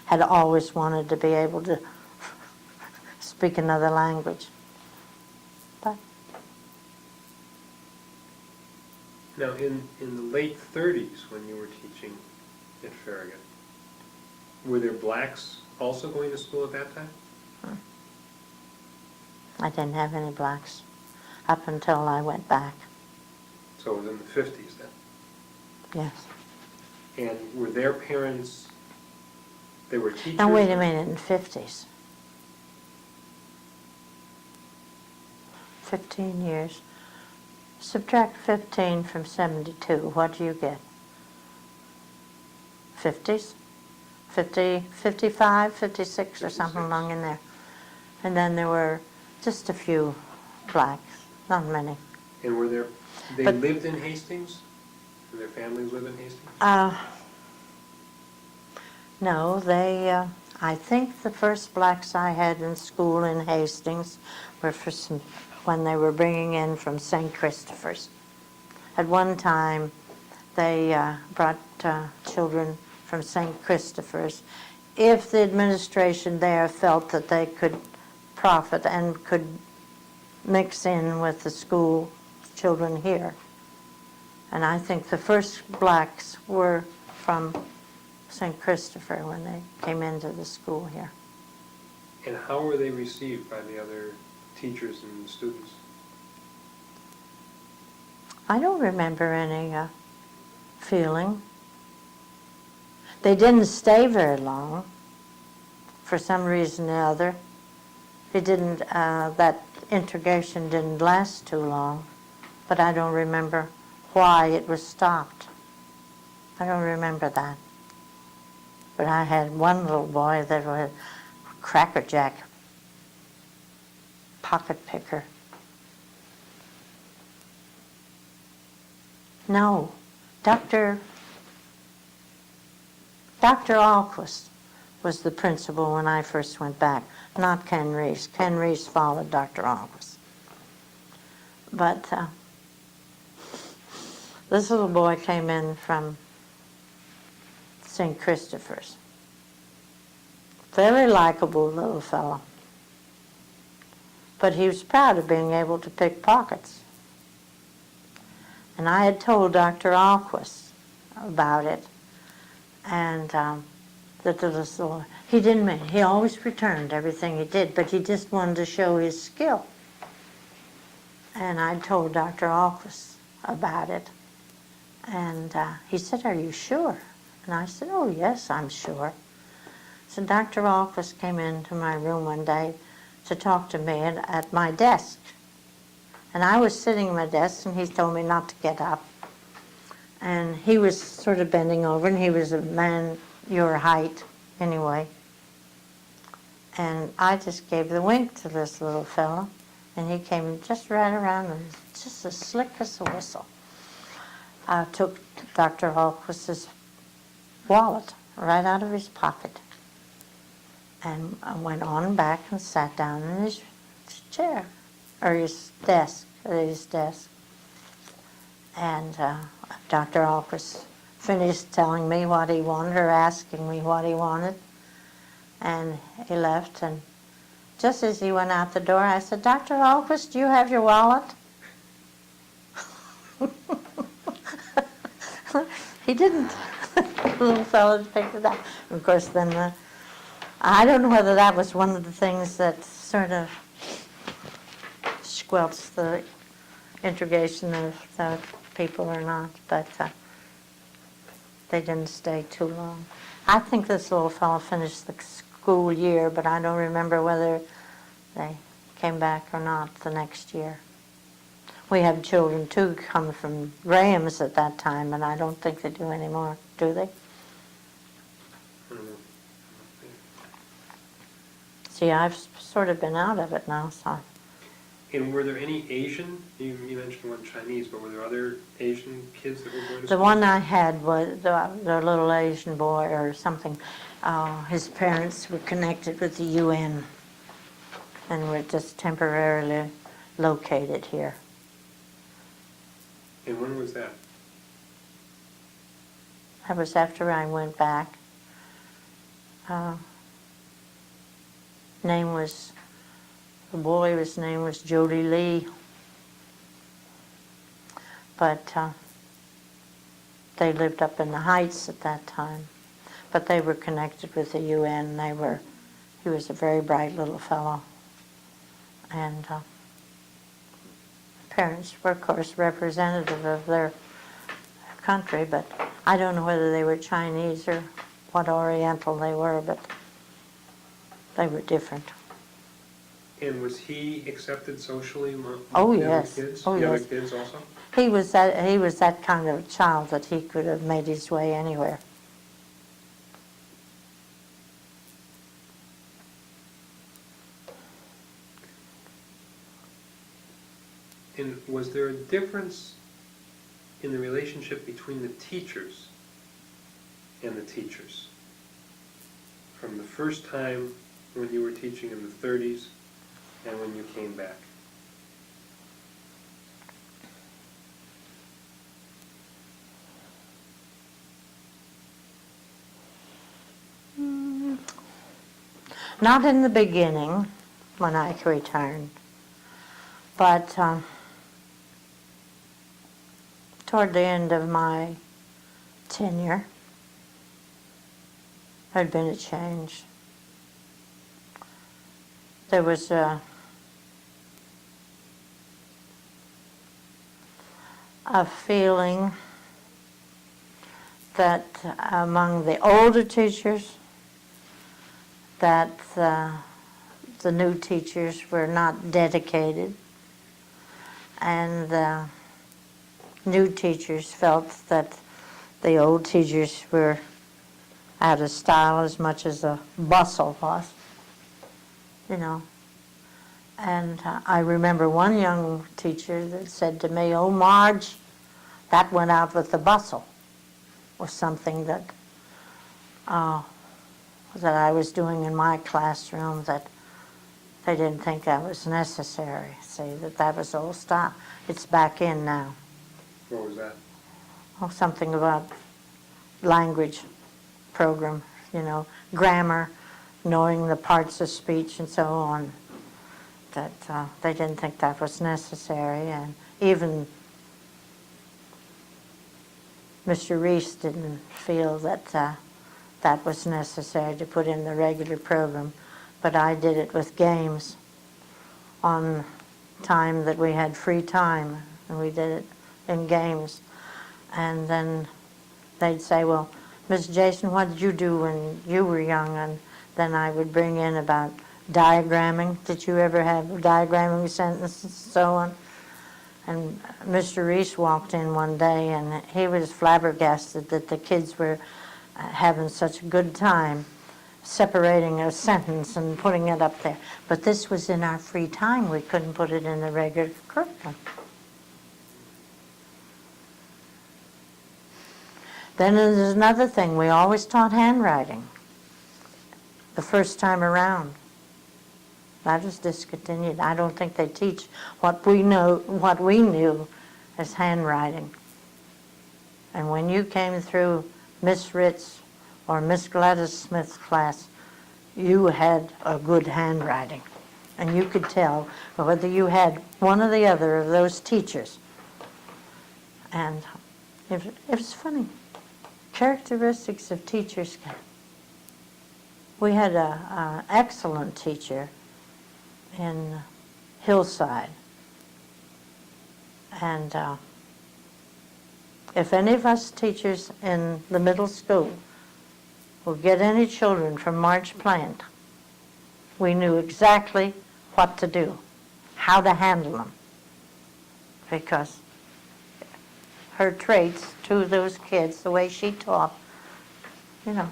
had always wanted to be able to speak another language. But Now, in the late 30s, when you were teaching at Farragut, were there blacks also going to school at that time? I didn't have any blacks up until I went back. So it was in the 50s then? Yes. And were their parents, they were teachers? Now wait a minute, in 50s. 15 years. Subtract 15 from 72, what do you get? 50s? 50, 55, 56 or something 56. along in there. And then there were just a few blacks, not many. And were there, they But- lived in Hastings? Did their families live in Hastings? No, I think the first blacks I had in school in Hastings were when they were bringing in from St. Christopher's. At one time, they brought children from St. Christopher's if the administration there felt that they could profit and could mix in with the school children here. And I think the first blacks were from St. Christopher when they came into the school here. And how were they received by the other teachers and students? I don't remember any feeling. They didn't stay very long. For some reason or other, it didn't. That integration didn't last too long. But I don't remember why it was stopped. I don't remember that. But I had one little boy that was a crackerjack pocket picker. No, Dr. Alquist was the principal when I first went back, not Ken Reese. Ken Reese followed Dr. Alquist. But this little boy came in from St. Christopher's. Very likable little fellow. But he was proud of being able to pick pockets. And I had told Dr. Alquist about it. And that there was, he always returned everything he did, but he just wanted to show his skill. And I told Dr. Alquist about it. And he said, "Are you sure?" And I said, "Oh, yes, I'm sure." So Dr. Alquist came into my room one day to talk to me at my desk. And I was sitting at my desk, and he told me not to get up. And he was sort of bending over, and he was a man your height anyway. And I just gave the wink to this little fellow, and he came just right around and just as slick as a whistle. I took Dr. Alquist's wallet right out of his pocket and I went on back and sat down in his chair, or his desk, And Dr. Alquist finished telling me what he wanted, or asking me what he wanted, and he left. And just as he went out the door, I said, "Dr. Alquist, do you have your wallet?" He didn't. The little fellow picked it up. Of course, then I don't know whether that was one of the things that sort of squelched the integration of the people or not, but they didn't stay too long. I think this little fellow finished the school year, but I don't remember whether they came back or not the next year. We have children, too, come from Graham's at that time, and I don't think they do anymore, do they? See, I've sort of been out of it now, so. And were there any Asian, you mentioned one Chinese, but were there other Asian kids that were going to The school? one I had was the little Asian boy or something. His parents were connected with the UN and were just temporarily located here. And when was that? That was after I went back. The boy's name was Jody Lee. But they lived up in the Heights at that time. But they were connected with the UN. He was a very bright little fellow. And parents were, of course, representative of their country, but I don't know whether they were Chinese or what Oriental they were, but they were different. And was he accepted socially among Oh, the other yes. kids? Oh, the yes. other kids also? He was that kind of child that he could have made his way anywhere. And was there a difference in the relationship between the teachers and the teachers? From the first time when you were teaching in the 30s and when you came back? Not in the beginning, when I returned, but toward the end of my tenure, there had been a change. There was a feeling that among the older teachers, that the new teachers were not dedicated, and new teachers felt that the old teachers were out of style as much as the bustle was, you know. And I remember one young teacher that said to me, "Oh, Marge, that went out with the bustle," or something that that I was doing in my classroom that they didn't think that was necessary. See, that was old style. It's back in now. What was that? Oh, something about language program, you know, grammar, knowing the parts of speech and so on. That they didn't think that was necessary, and even Mr. Reese didn't feel that that was necessary to put in the regular program, but I did it with games on time that we had free time, and we did it in games. And then they'd say, "Well, Miss Jayson, what did you do when you were young?" And then I would bring in about diagramming. Did you ever have diagramming sentences and so on? And Mr. Reese walked in one day, and he was flabbergasted that the kids were having such a good time separating a sentence and putting it up there. But this was in our free time. We couldn't put it in the regular curriculum. Then there's another thing. We always taught handwriting the first time around. That was discontinued. I don't think they teach what we knew as handwriting. And when you came through Miss Ritz or Miss Gladys Smith's class, you had a good handwriting. And you could tell whether you had one or the other of those teachers. And it was funny. Characteristics of teachers. We had an excellent teacher in Hillside. And if any of us teachers in the middle school will get any children from Marge Plant, we knew exactly what to do, how to handle them. Because her traits to those kids, the way she taught, you know.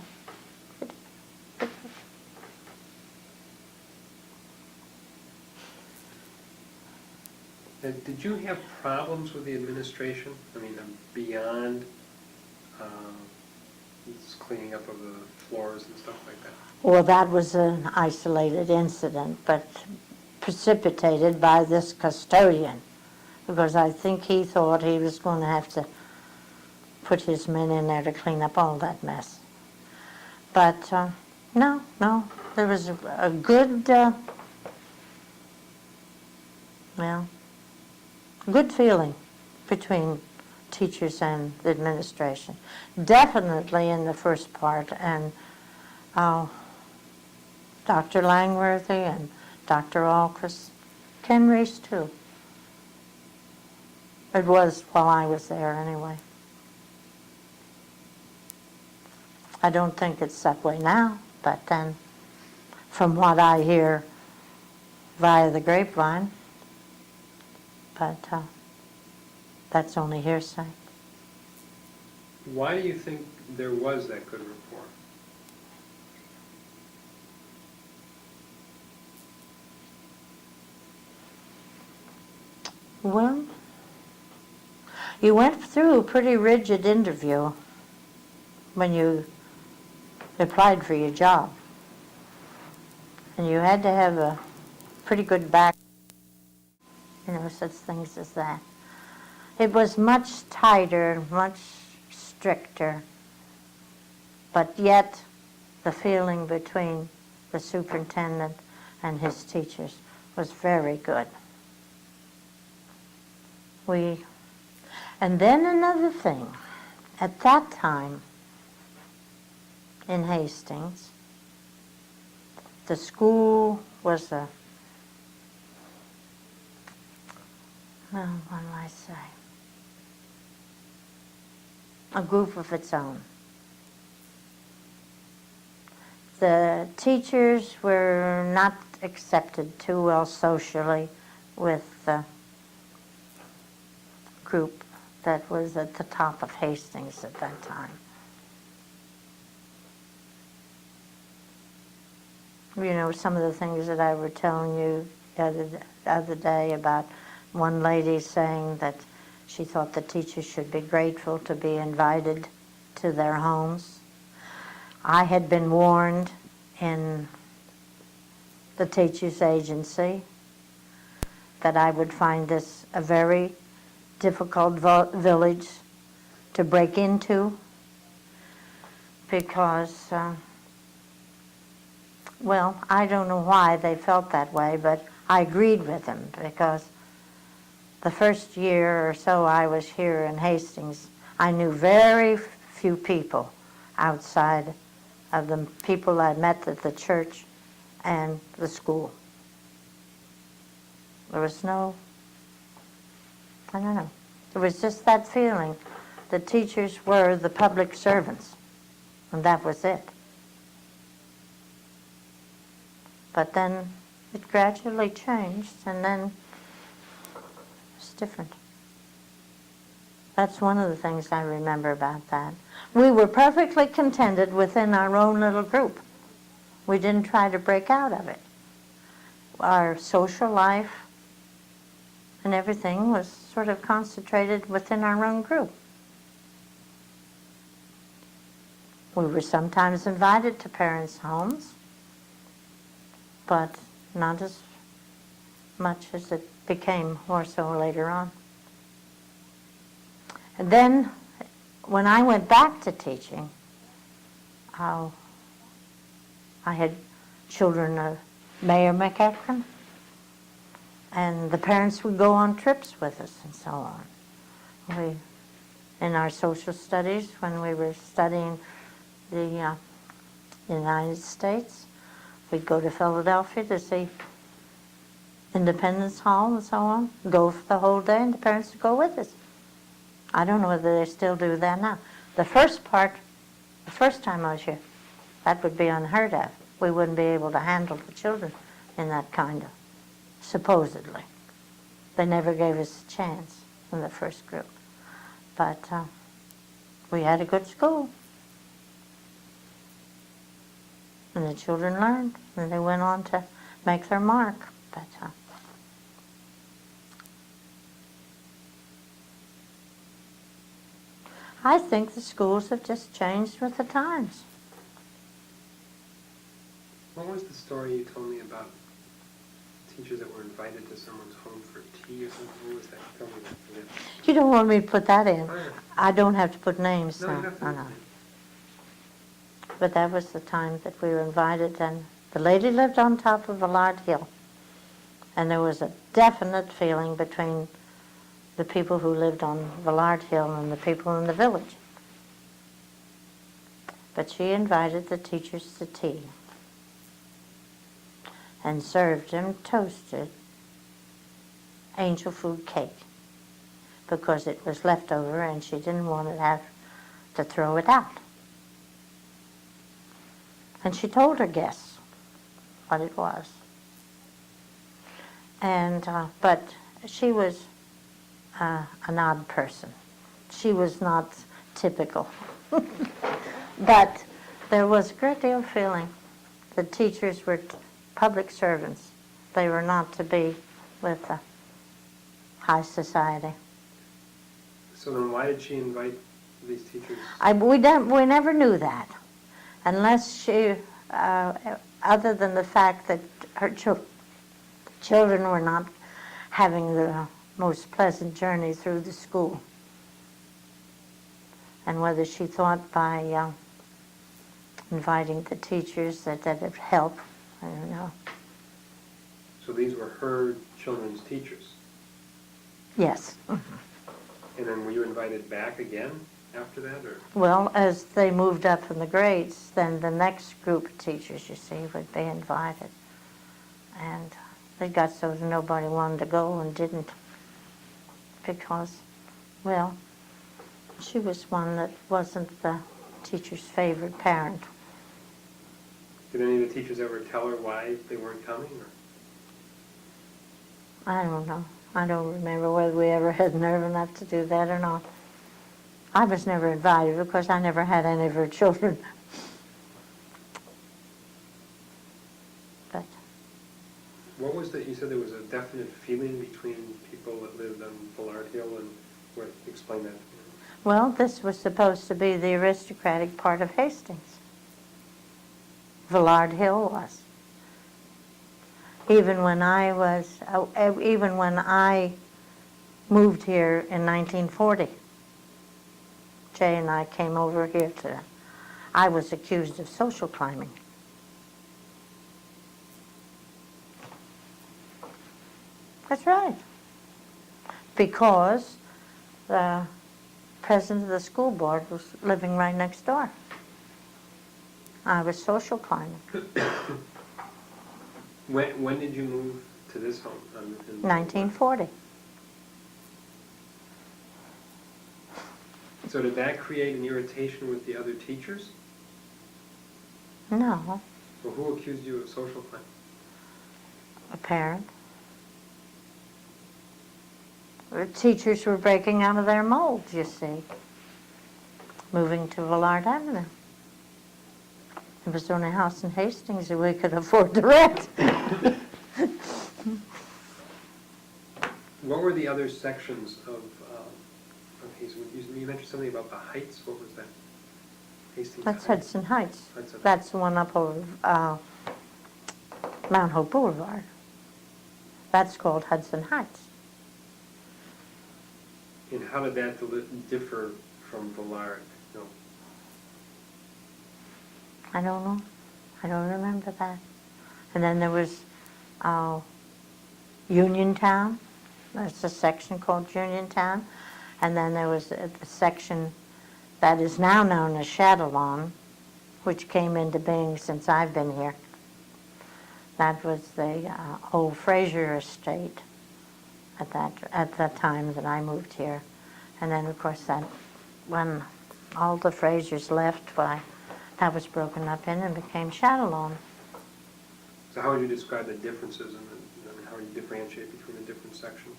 And did you have problems with the administration? I mean, beyond cleaning up of the floors and stuff like that? Well, that was an isolated incident, but precipitated by this custodian, because I think he thought he was going to have to put his men in there to clean up all that mess. But no, there was a good, good feeling between teachers and the administration. Definitely in the first part, and Dr. Langworthy and Dr. Alcris, Ken Reese too. It was while I was there anyway. I don't think it's that way now, but then from what I hear via the grapevine, but that's only hearsay. Why do you think there was that good rapport? Well, you went through a pretty rigid interview when you applied for your job. And you had to have a pretty good back, such things as that. It was much tighter, much stricter, but yet the feeling between the superintendent and his teachers was very good. And then another thing, at that time in Hastings, the school was what do I say? A group of its own. The teachers were not accepted too well socially with the group that was at the top of Hastings at that time. You know, some of the things that I was telling you the other day about one lady saying that she thought the teachers should be grateful to be invited to their homes. I had been warned in the teachers' agency that I would find this a very difficult village to break into because, well, I don't know why they felt that way, but I agreed with them because the first year or so I was here in Hastings, I knew very few people outside of the people I met at the church and the school. There was no, I don't know, there was just that feeling. The teachers were the public servants, and that was it. But then it gradually changed, and then it's different. That's one of the things I remember about that. We were perfectly contented within our own little group. We didn't try to break out of it. Our social life and everything was sort of concentrated within our own group. We were sometimes invited to parents' homes, but not as much as it became more so later on. And then, when I went back to teaching, I had children of Mayor McEachran, and the parents would go on trips with us and so on. In our social studies, when we were studying the United States, we'd go to Philadelphia to see Independence Hall and so on, go for the whole day, and the parents would go with us. I don't know whether they still do that now. The first time I was here, that would be unheard of. We wouldn't be able to handle the children in that kind of, supposedly. They never gave us a chance in the first group. But we had a good school. And the children learned, and they went on to make their mark. But I think the schools have just changed with the times. What was the story you told me about teachers that were invited to someone's home for tea or something? What was that? Tell me that. You don't want me to put that in. Oh, yeah. I don't have to put names. No, you have to. No. But that was the time that we were invited, and the lady lived on top of Villard Hill. And there was a definite feeling between the people who lived on Villard Hill and the people in the village. But she invited the teachers to tea and served them toasted angel food cake because it was left over and she didn't want to have to throw it out. And she told her guests what it was. And but she was an odd person. She was not typical. But there was a great deal of feeling. The teachers were public servants. They were not to be with the high society. So then why did she invite these teachers? We never knew that, unless she, other than the fact that her children were not having the most pleasant journey through the school. And whether she thought by inviting the teachers that would help, I don't know. So these were her children's teachers? Yes. And then were you invited back again after that? Or? Well, as they moved up in the grades, then the next group of teachers, you see, would be invited. And they got so that nobody wanted to go and didn't because, well, she was one that wasn't the teacher's favorite parent. Did any of the teachers ever tell her why they weren't coming? Or? I don't know. I don't remember whether we ever had nerve enough to do that or not. I was never invited because I never had any of her children. But What was that? You said there was a definite feeling between people that lived on Villard Hill, and what? Explain that. well, this was supposed to be the aristocratic part of Hastings. Villard Hill was. Even when I moved here in 1940, Jay and I came over here I was accused of social climbing. That's right. Because the president of the school board was living right next door. I was social climbing. When did you move to this home? 1940. So did that create an irritation with the other teachers? No, Well, who accused you of social climbing? a parent. The teachers were breaking out of their molds, you see, moving to Villard Avenue. It was the only house in Hastings that we could afford to rent. What were the other sections of Hastings? You mentioned something about the Heights. What was that? Hastings That's Heights? Hudson Heights. Hudson Heights. That's the one up over Mount Hope Boulevard. That's called Hudson Heights. And how did that differ from Villard? No. I don't know. I don't remember that. And then there was Uniontown. There's a section called Uniontown. And then there was the section that is now known as Shadowlawn, which came into being since I've been here. That was the old Fraser estate at the time that I moved here. And then, of course, when all the Frasers left, that was broken up in and became Shadowlawn. So how would you describe the differences and how would you differentiate between the different sections?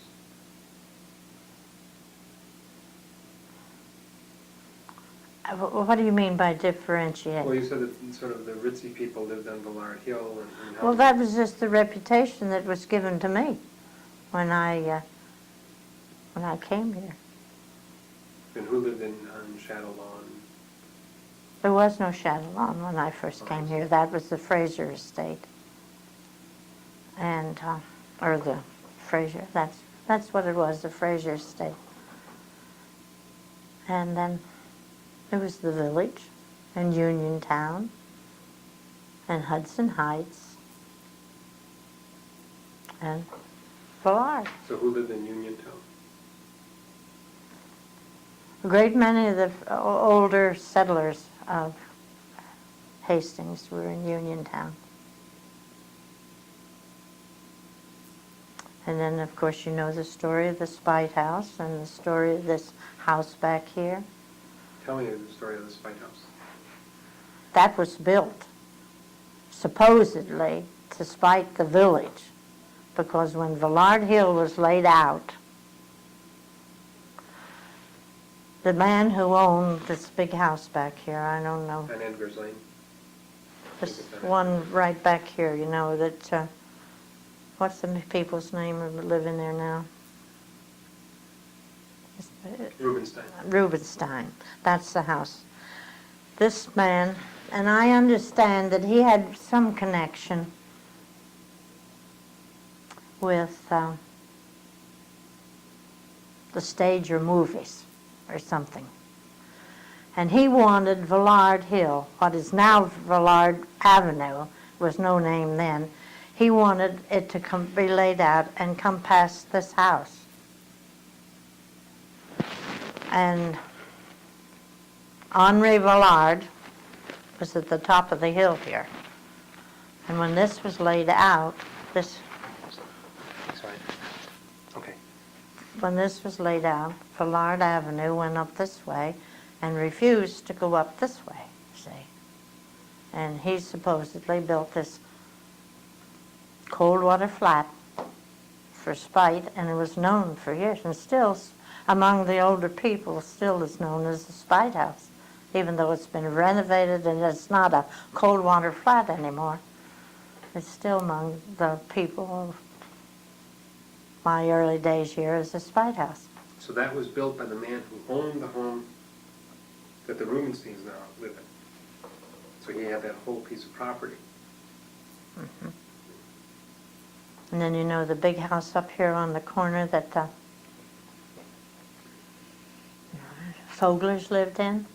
What do you mean by differentiate? Well, you said that sort of the ritzy people lived on Villard Hill, and how Well, that was just the reputation that was given to me when I came here. and who lived on Shadow Lawn? There was no Shadowlawn when I first came here. That was the Fraser estate. And, or the Fraser, that's what it was, the Fraser estate. And then there was the village and Uniontown and Hudson Heights and Villard. So who lived in Uniontown? A great many of the older settlers of Hastings were in Uniontown. And then, of course, you know the story of the Spite House and the story of this house back here. Tell me the story of the Spite House. That was built, supposedly, to spite the village, because when Villard Hill was laid out, the man who owned this big house back here, I don't know, On Edgar's Lane? this one right back here, you know, that, what's the people's name who live in there now? Rubenstein. Rubenstein. That's the house. This man, and I understand that he had some connection with the stage or movies or something. And he wanted Villard Hill, what is now Villard Avenue, was no name then. He wanted it to be laid out and come past this house. And Henri Villard was at the top of the hill here. And when this was laid out, Sorry. Okay. when this was laid out, Villard Avenue went up this way and refused to go up this way, see. And he supposedly built this cold water flat for Spite, and it was known for years, and still, among the older people, still is known as the Spite House, even though it's been renovated and it's not a cold water flat anymore. It's still among the people of my early days here as the Spite House. So that was built by the man who owned the home that the Rubensteins now live in. So he had that whole piece of property. Mm-hmm. And then you know the big house up here on the corner that the Foglers lived in?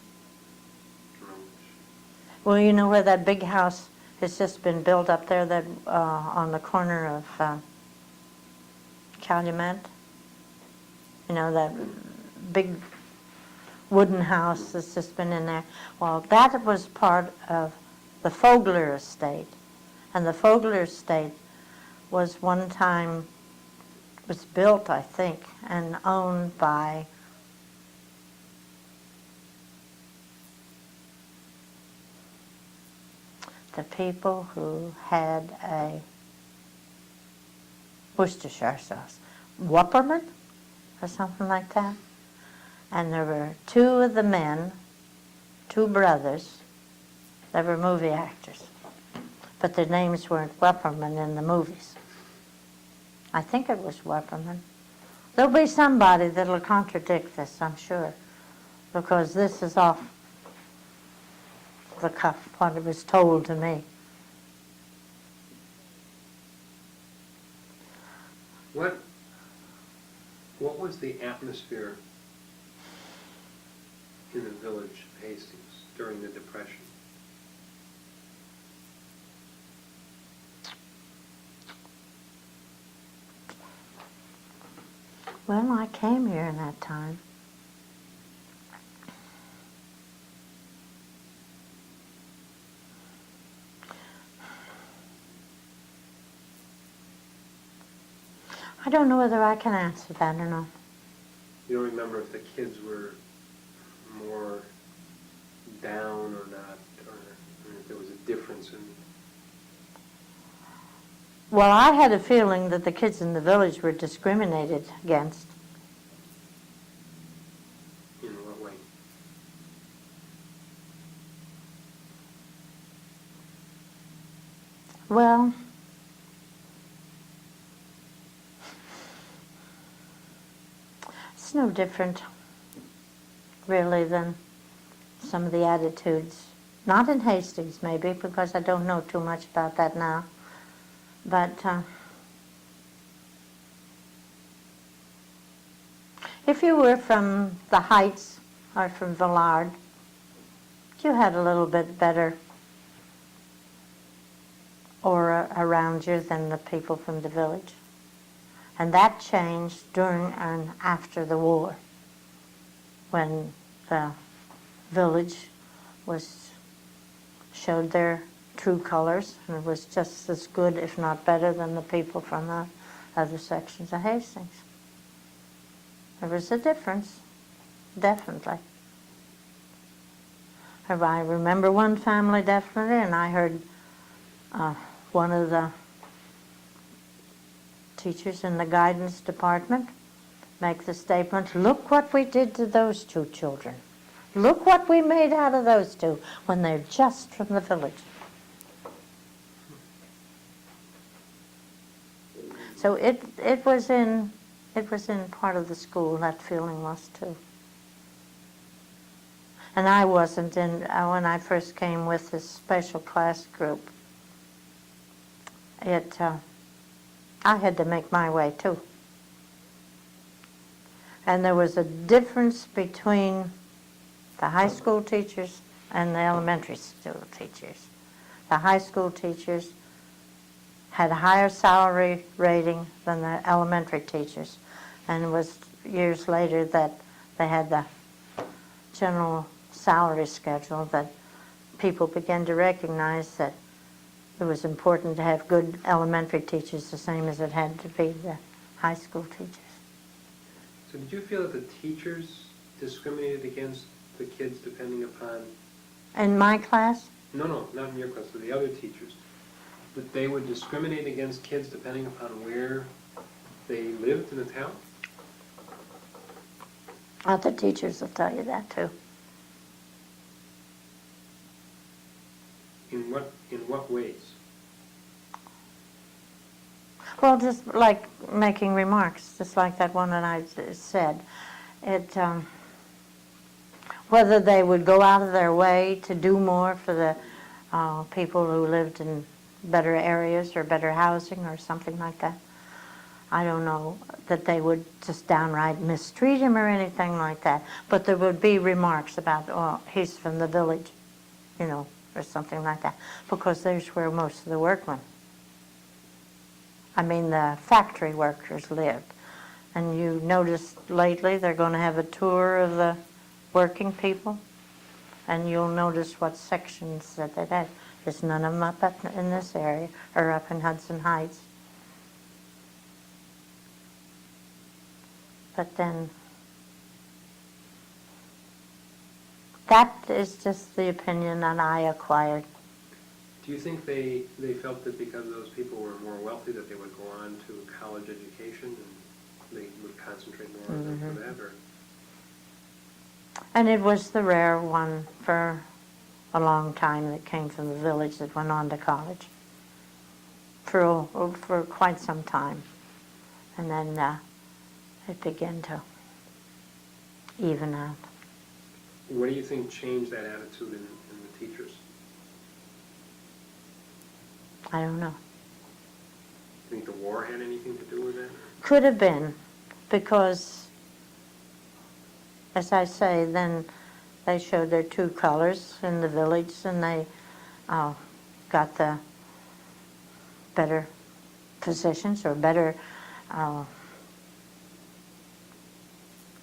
Well, you know where that big house has just been built up there, that on the corner of Calumet? You know, that big wooden house that's just been in there. Well, that was part of the Fogler estate. And the Fogler estate was one time, was built, I think, and owned by the people who had a Worcestershire sauce, Wupperman or something like that. And there were two of the men, two brothers, they were movie actors, but their names weren't Wupperman in the movies. I think it was Wupperman. There'll be somebody that'll contradict this, I'm sure, because this is off the cuff, what it was told to me. What was the atmosphere in the village of Hastings during the Depression? Well, I came here in that time. I don't know whether I can answer that or not. You don't remember if the kids were more down or not, or if there was a difference in... Well, I had a feeling that the kids in the village were discriminated against. In what way? Well, it's no different, really, than some of the attitudes. Not in Hastings, maybe, because I don't know too much about that now. But if you were from the Heights or from Villard, you had a little bit better aura around you than the people from the village. And that changed during and after the war, when the village showed their true colors, and it was just as good, if not better, than the people from the other sections of Hastings. There was a difference, definitely. I remember one family definitely, and I heard one of the teachers in the guidance department make the statement, "Look what we did to those two children. Look what we made out of those two," when they're just from the village. So it was in part of the school, that feeling was too. And I wasn't in, when I first came with this special class group, I had to make my way too. And there was a difference between the high school teachers and the elementary school teachers. The high school teachers had a higher salary rating than the elementary teachers. And it was years later that they had the general salary schedule that people began to recognize that it was important to have good elementary teachers the same as it had to be the high school teachers. So did you feel that the teachers discriminated against the kids depending upon... In my class? No, not in your class, but the other teachers. That they would discriminate against kids depending upon where They lived in the town? Other teachers will tell you that too. In what ways? Well, just like making remarks, just like that one that I said. Whether they would go out of their way to do more for the people who lived in better areas or better housing or something like that. I don't know that they would just downright mistreat him or anything like that, but there would be remarks about, oh, he's from the village, or something like that, because there's where most of the workmen, the factory workers lived. And you noticed lately they're going to have a tour of the working people, and you'll notice what sections that they had. There's none of them up in this area or up in Hudson Heights. But then, that is just the opinion that I acquired. Do you think they felt that because those people were more wealthy that they would go on to a college education and they would concentrate more on them for that? Or? And it was the rare one for a long time that came from the village that went on to college for quite some time. And then it began to even out. What do you think changed that attitude in the teachers? I don't know. Do you think the war had anything to do with that? Could have been, because, as I say, then they showed their true colors in the village, and they got the better positions or better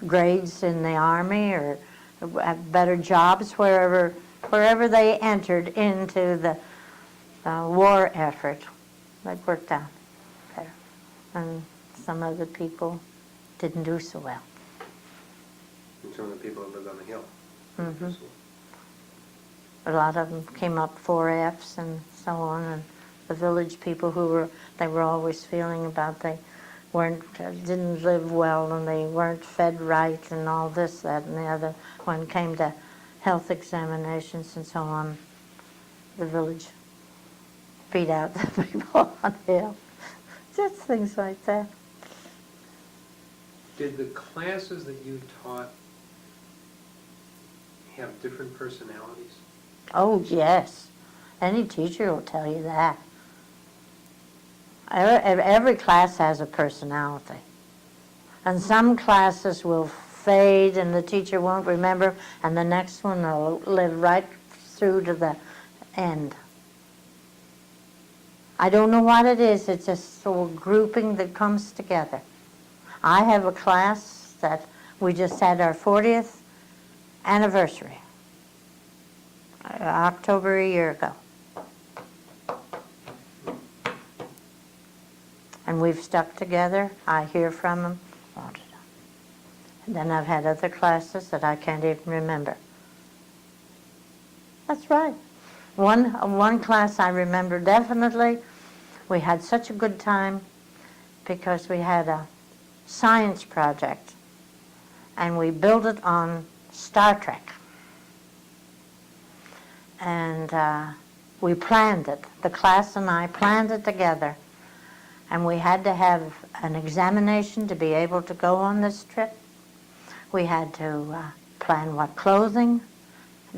grades in the Army, or better jobs wherever they entered into the war effort. They worked out better. And some other people didn't do so well. And some of the people that lived on the hill. Mm-hmm. A lot of them came up 4Fs and so on, and the village people they were always feeling about they didn't live well and they weren't fed right and all this, that, and the other. When it came to health examinations and so on, the village beat out the people on the hill. Just things like that. Did the classes that you taught have different personalities? Oh, yes. Any teacher will tell you that. Every class has a personality. And some classes will fade and the teacher won't remember, and the next one will live right through to the end. I don't know what it is. It's just a grouping that comes together. I have a class that we just had our 40th anniversary, October a year ago. And we've stuck together. I hear from them. And then I've had other classes that I can't even remember. That's right. One class I remember definitely. We had such a good time because we had a science project and we built it on Star Trek. And we planned it. The class and I planned it together. And we had to have an examination to be able to go on this trip. We had to plan what clothing,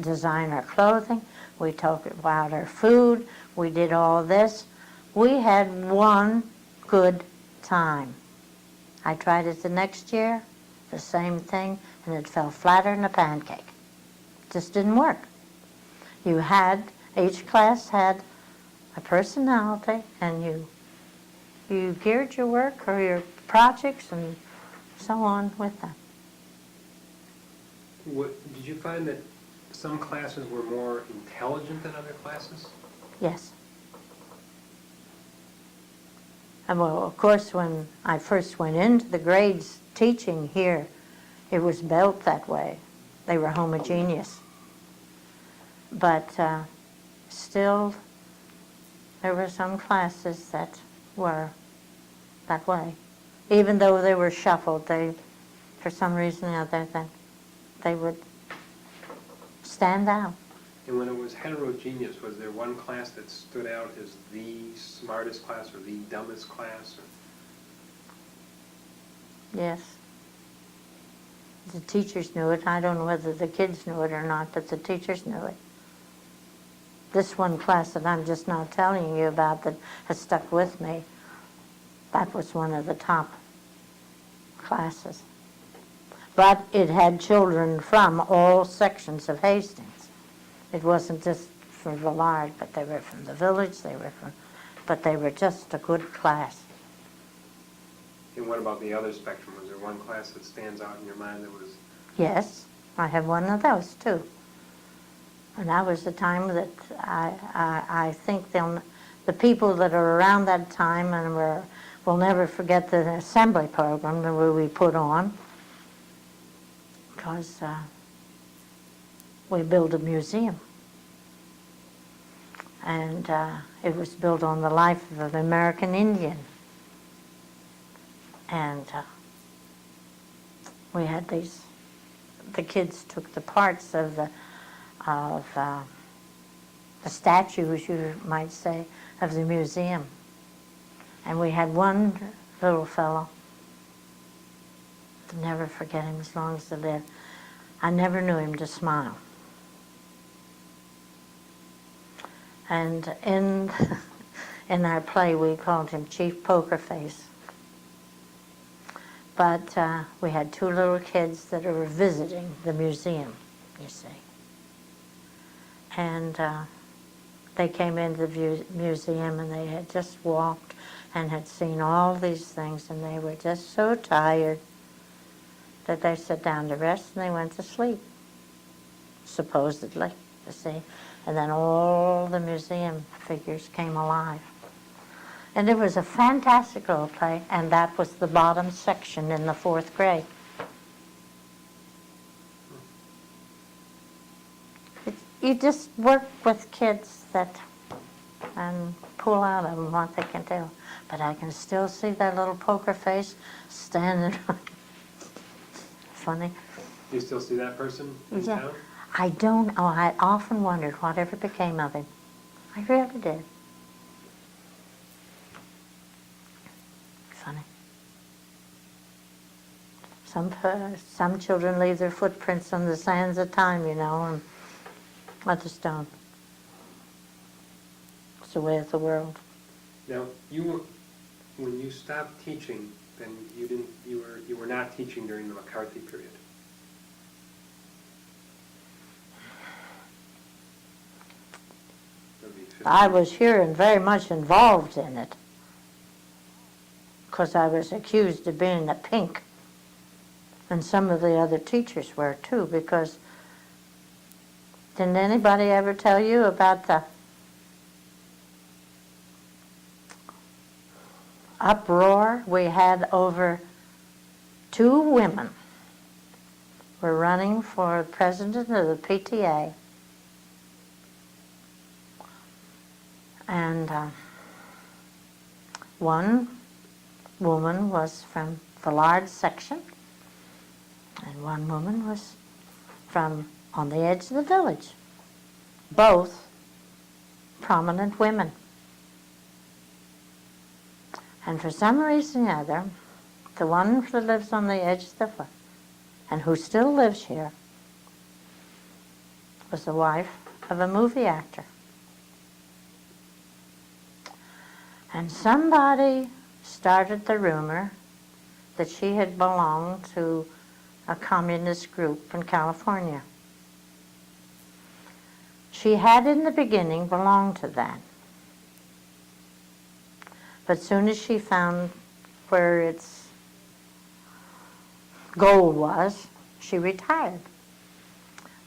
design our clothing. We talked about our food. We did all this. We had one good time. I tried it the next year, the same thing, and it fell flatter than a pancake. It just didn't work. Each class had a personality, and you geared your work or your projects and so on with them. Did you find that some classes were more intelligent than other classes? Yes. And well, of course, when I first went into the grades teaching here, it was built that way. They were homogeneous. But still, there were some classes that were that way. Even though they were shuffled, for some reason or other, they would stand out. And when it was heterogeneous, was there one class that stood out as the smartest class or the dumbest class? Yes. The teachers knew it. I don't know whether the kids knew it or not, but the teachers knew it. This one class that I'm just now telling you about that has stuck with me, that was one of the top classes. But it had children from all sections of Hastings. It wasn't just from Villard, but they were from the village, but they were just a good class. And what about the other spectrum? Was there one class that stands out in your mind that was... Yes, I have one of those too. And that was the time that I think the people that are around that time and will never forget the assembly program that we put on, because we built a museum. And it was built on the life of an American Indian. And we had the kids took the parts of the statues, you might say, of the museum. And we had one little fellow, I'll never forget him as long as I live. I never knew him to smile. And in our play, we called him Chief Poker Face. But we had two little kids that were visiting the museum, you see. And they came into the museum and they had just walked and had seen all these things, and they were just so tired that they sat down to rest and they went to sleep, supposedly, you see. And then all the museum figures came alive. And it was a fantastic little play, and that was the bottom section in the 4th grade. You just work with kids and pull out of them what they can do. But I can still see that little poker face standing. Funny. Do you still see that person in town? I don't know. I often wondered whatever became of him. I really did. Funny. Some children leave their footprints on the sands of time, you know, and others don't. It's the way of the world. Now, when you stopped teaching, then you were not teaching during the McCarthy period. I was here and very much involved in it, because I was accused of being a pink, and some of the other teachers were too, because didn't anybody ever tell you about the uproar we had over 2 women were running for president of the PTA? And one woman was from Villard's section, and one woman was from on the edge of the village. Both prominent women. And for some reason or other, the one that lives on the edge of the village, and who still lives here, was the wife of a movie actor. And somebody started the rumor that she had belonged to a communist group in California. She had in the beginning belonged to that. But soon as she found where its goal was, she retired.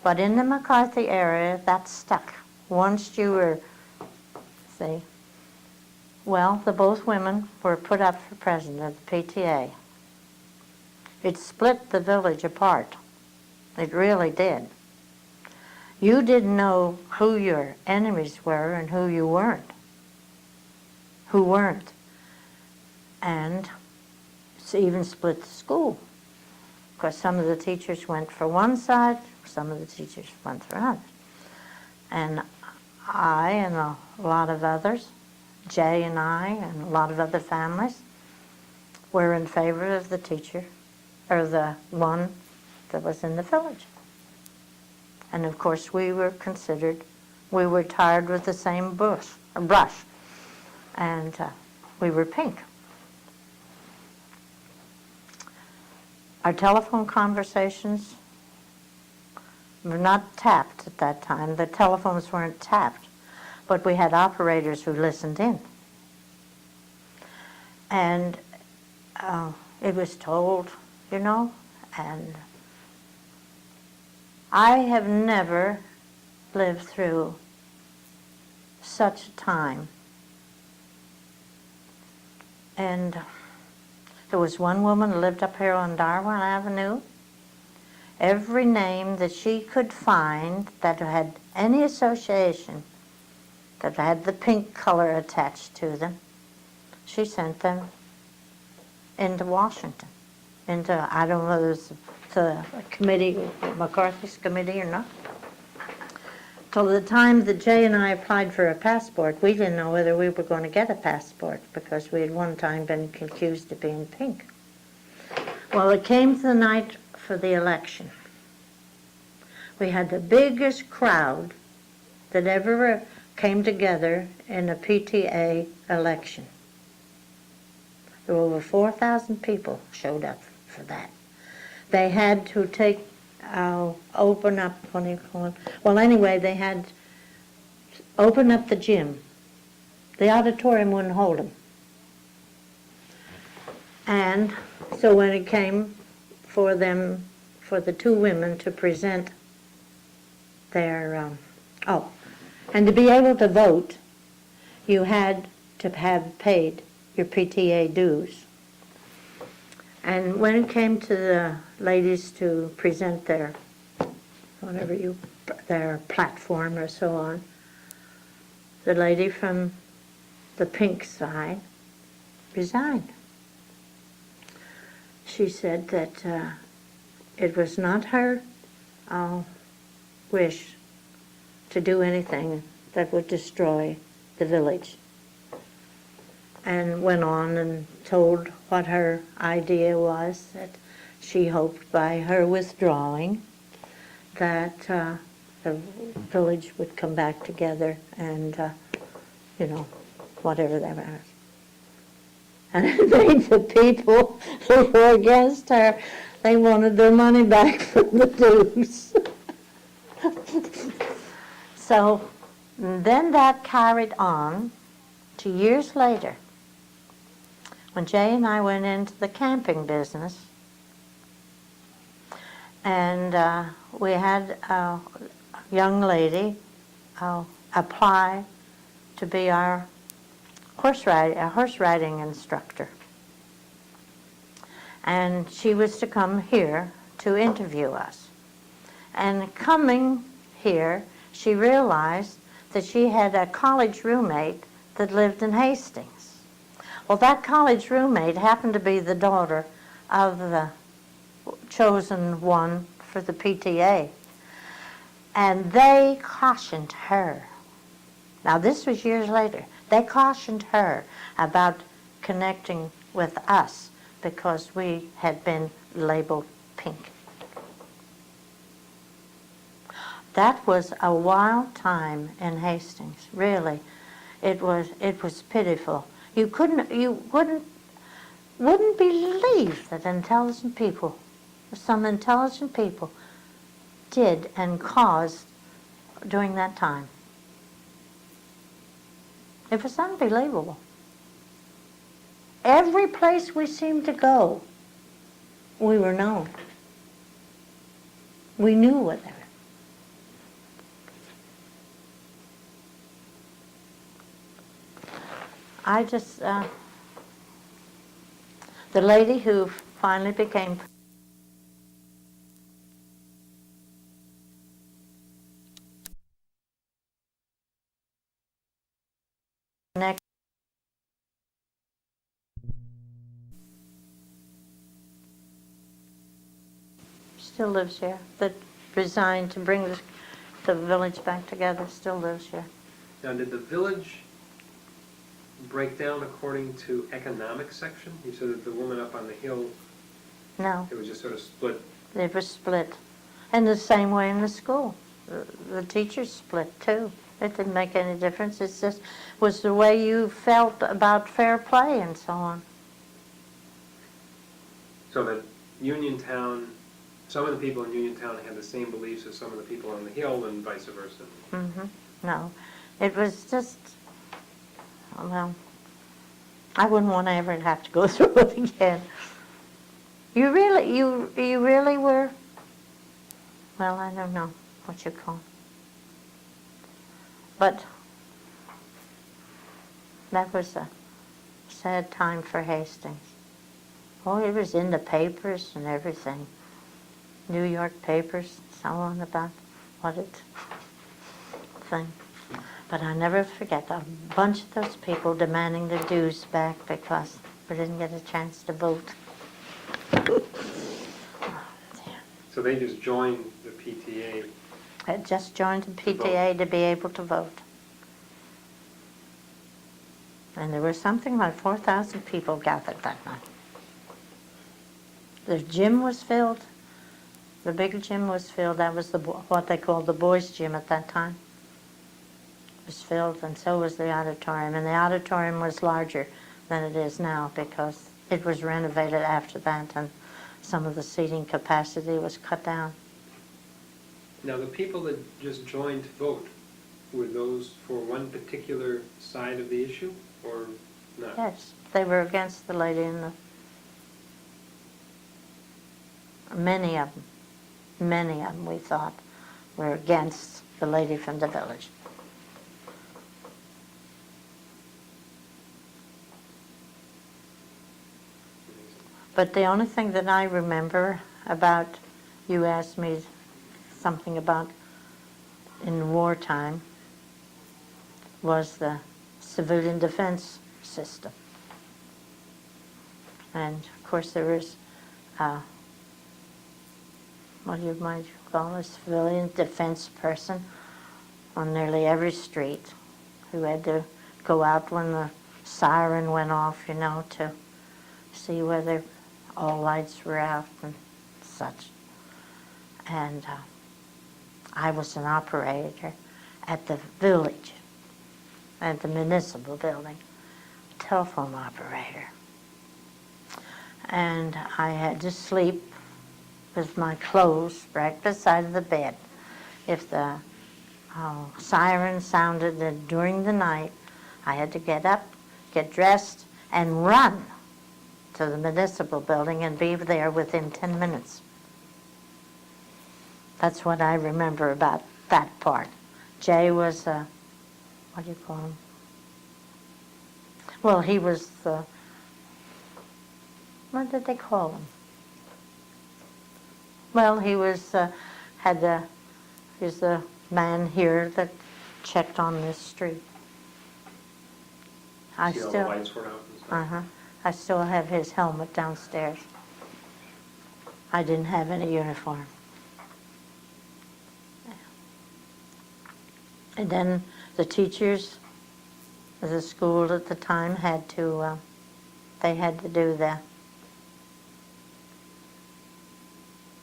But in the McCarthy area, that stuck. Once you were, see, well, the both women were put up for president of the PTA. It split the village apart. It really did. You didn't know who your enemies were and who you weren't. Who weren't. And even split the school. Because some of the teachers went for one side, some of the teachers went for others. And I and a lot of others, Jay and I and a lot of other families, were in favor of the teacher, or the one that was in the village. And of course we were tarred with the same brush, and we were pink. Our telephone conversations were not tapped at that time. The telephones weren't tapped, but we had operators who listened in. And it was told, and I have never lived through such a time. And there was one woman who lived up here on Darwin Avenue. Every name that she could find that had any association, that had the pink color attached to them, she sent them into Washington, I don't know if it was the committee, McCarthy's committee or not. Till the time that Jay and I applied for a passport, we didn't know whether we were going to get a passport because we had one time been accused of being pink. Well, it came to the night for the election. We had the biggest crowd that ever came together in a PTA election. There were over 4,000 people showed up for that. They had to open up, what do you call it? Well, anyway, they had to open up the gym. The auditorium wouldn't hold them. And so when it came for the two women to present their, and to be able to vote, you had to have paid your PTA dues. And when it came to the ladies to present their platform or so on, the lady from the pink side resigned. She said that it was not her wish to do anything that would destroy the village, and went on and told what her idea was, that she hoped by her withdrawing that the village would come back together and, whatever that was. And it made the people who were against her, they wanted their money back from the dues. So then that carried on to years later, when Jay and I went into the camping business, and we had a young lady apply to be our horse riding instructor. And she was to come here to interview us. And coming here, she realized that she had a college roommate that lived in Hastings. Well, that college roommate happened to be the daughter of the chosen one for the PTA. And they cautioned her. Now, this was years later. They cautioned her about connecting with us because we had been labeled pink. That was a wild time in Hastings, really. It was pitiful. You wouldn't believe that some intelligent people did and caused during that time. It was unbelievable. Every place we seemed to go, we were known. We knew what they were. The lady who finally became next still lives here, that resigned to bring the village back together, still lives here. Now, did the village break down according to economic section? You said that the woman up on the hill, No, it was just sort of split. they were split. And the same way in the school. The teachers split too. It didn't make any difference. It just was the way you felt about fair play and so on. So that Uniontown, some of the people in Uniontown had the same beliefs as some of the people on the hill and vice versa. No, it was just, well, I wouldn't want to ever have to go through it again. You really were, well, I don't know what you call it. But that was a sad time for Hastings. Oh, it was in the papers and everything. New York papers, so on about what it thing. But I never forget a bunch of those people demanding their dues back because we didn't get a chance to vote. Oh, dear. So they just joined the PTA. I just joined the PTA to be able to vote. And there was something like 4,000 people gathered that night. The gym was filled. The big gym was filled. That was what they called the boys' gym at that time. It was filled, and so was the auditorium. And the auditorium was larger than it is now because it was renovated after that, and some of the seating capacity was cut down. Now, the people that just joined to vote, were those for one particular side of the issue, or not? Yes, they were against the lady in the... Many of them, we thought, were against the lady from the village. But the only thing that I remember about, you asked me something about in wartime, was the civilian defense system. And of course there is, what you might call a civilian defense person on nearly every street who had to go out when the siren went off, you know, to see whether all lights were out and such. And I was an operator at the village, at the municipal building, telephone operator. And I had to sleep with my clothes right beside the bed. If the siren sounded during the night, I had to get up, get dressed, and run to the municipal building and be there within 10 minutes. That's what I remember about that part. Jay was, what do you call him? Well, he was the, what did they call him? Well, he was, he was the man here that checked on this street. I See all still, the lights were out and stuff? I still have his helmet downstairs. I didn't have any uniform. And then the teachers of the school at the time had to, they had to do the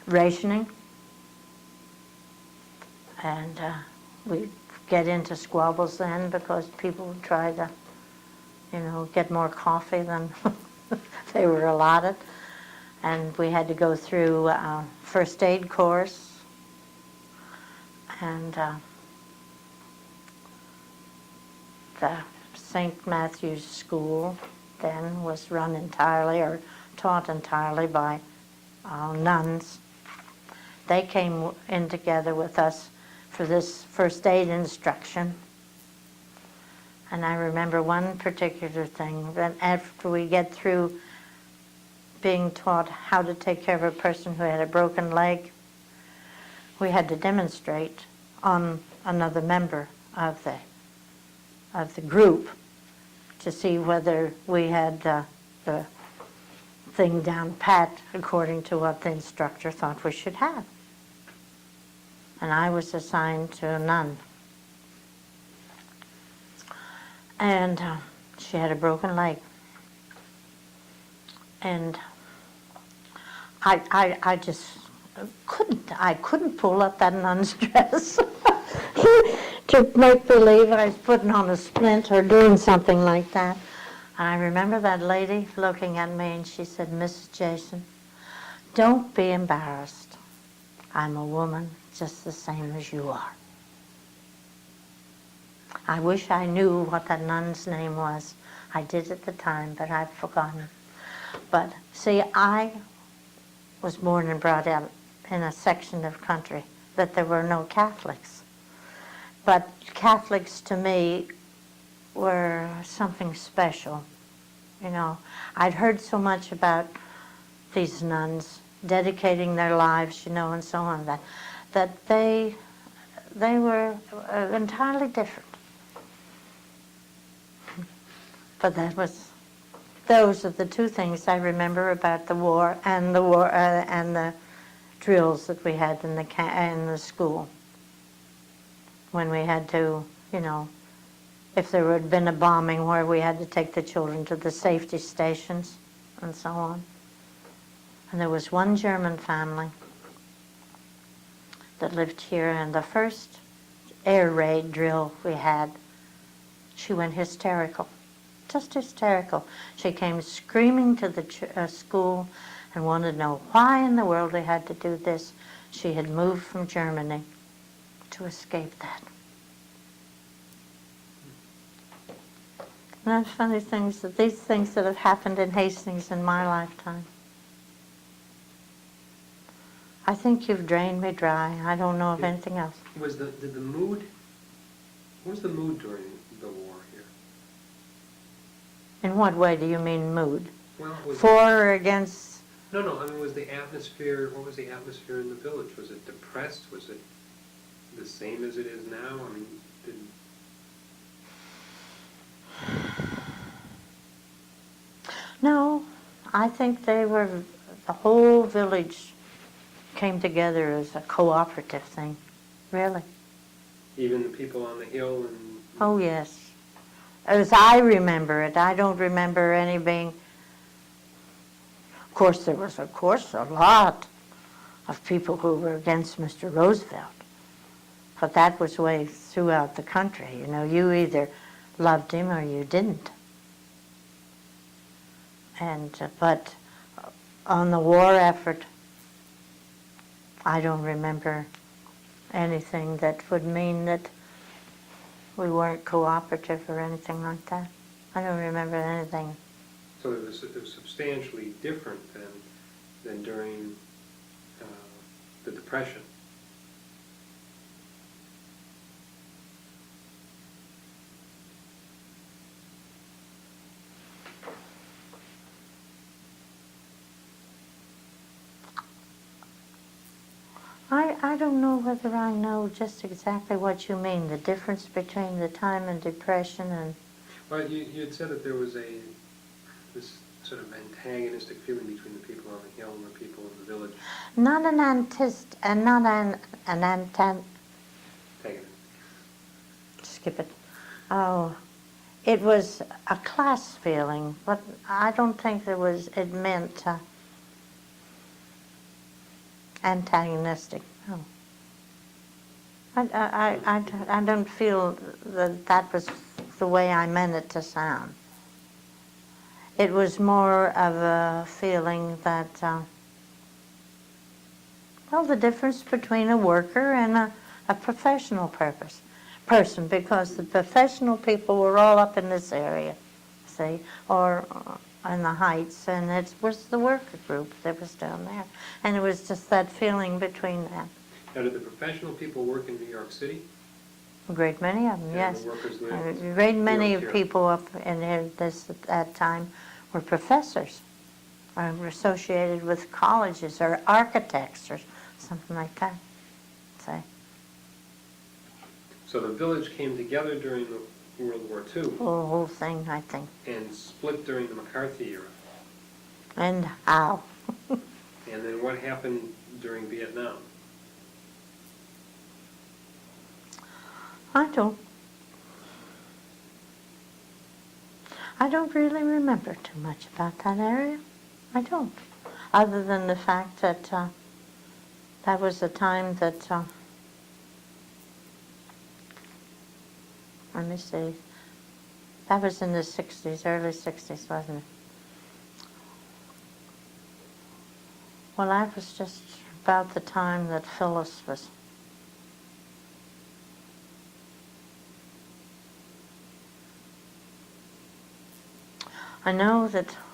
rationing. And we'd get into squabbles then because people would try to, you know, get more coffee than they were allotted. And we had to go through a first aid course. And the St. Matthew's School then was run entirely or taught entirely by nuns. They came in together with us for this first aid instruction. And I remember one particular thing, that after we get through being taught how to take care of a person who had a broken leg, we had to demonstrate on another member of the group to see whether we had the thing down pat according to what the instructor thought we should have. And I was assigned to a nun. And she had a broken leg. And I just couldn't pull up that nun's dress to make believe I was putting on a splint or doing something like that. And I remember that lady looking at me and she said, "Mrs. Jayson, don't be embarrassed. I'm a woman just the same as you are." I wish I knew what that nun's name was. I did at the time, but I've forgotten. But see, I was born and brought up in a section of country that there were no Catholics. But Catholics to me were something special. You know, I'd heard so much about these nuns dedicating their lives, you know, and so on, that they were entirely different. But those are the two things I remember about the war and the drills that we had in the school. When we had to, you know, if there had been a bombing where we had to take the children to the safety stations and so on. And there was one German family that lived here, and the first air raid drill we had, she went hysterical. Just hysterical. She came screaming to the school and wanted to know why in the world we had to do this. She had moved from Germany to escape that. And that's funny things, that these things that have happened in Hastings in my lifetime. I think you've drained me dry. I don't know of anything else. What was the mood during the war here? In what way do you mean mood? Well, For or against? No, I mean, was the atmosphere, what was the atmosphere in the village? Was it depressed? Was it the same as it is now? I mean, No, I think the whole village came together as a cooperative thing, really. even the people on the hill and... Oh, yes. As I remember it, I don't remember any being... Of course, there was, a lot of people who were against Mr. Roosevelt. But that was way throughout the country. You know, you either loved him or you didn't. And, but on the war effort, I don't remember anything that would mean that we weren't cooperative or anything like that. I don't remember anything. So it was substantially different than during the Depression. I don't know whether I know just exactly what you mean, the difference between the time and Depression and... Well, you had said that there was this sort of antagonistic feeling between the people on the hill and the people in the village. Not an antagonist. Skip it. Oh, it was a class feeling, but I don't think it meant antagonistic. No. I don't feel that was the way I meant it to sound. It was more of a feeling that, well, the difference between a worker and a professional person, because the professional people were all up in this area, see, or in the Heights, and it was the worker group that was down there. And it was just that feeling between them. Now, did the professional people work in New York City? A great many of them, yes. The workers lived A great many here. of people up in here at that time were professors, or were associated with colleges, or architects, or something like that. Say. So the village came together during the World War II The whole thing, I think. and split during the McCarthy era. And how? And then what happened during Vietnam? I don't really remember too much about that area. I don't. Other than the fact that that was the time that, let me see, that was in the 60s, early 60s, wasn't it? Well, that was just about the time that Phyllis was.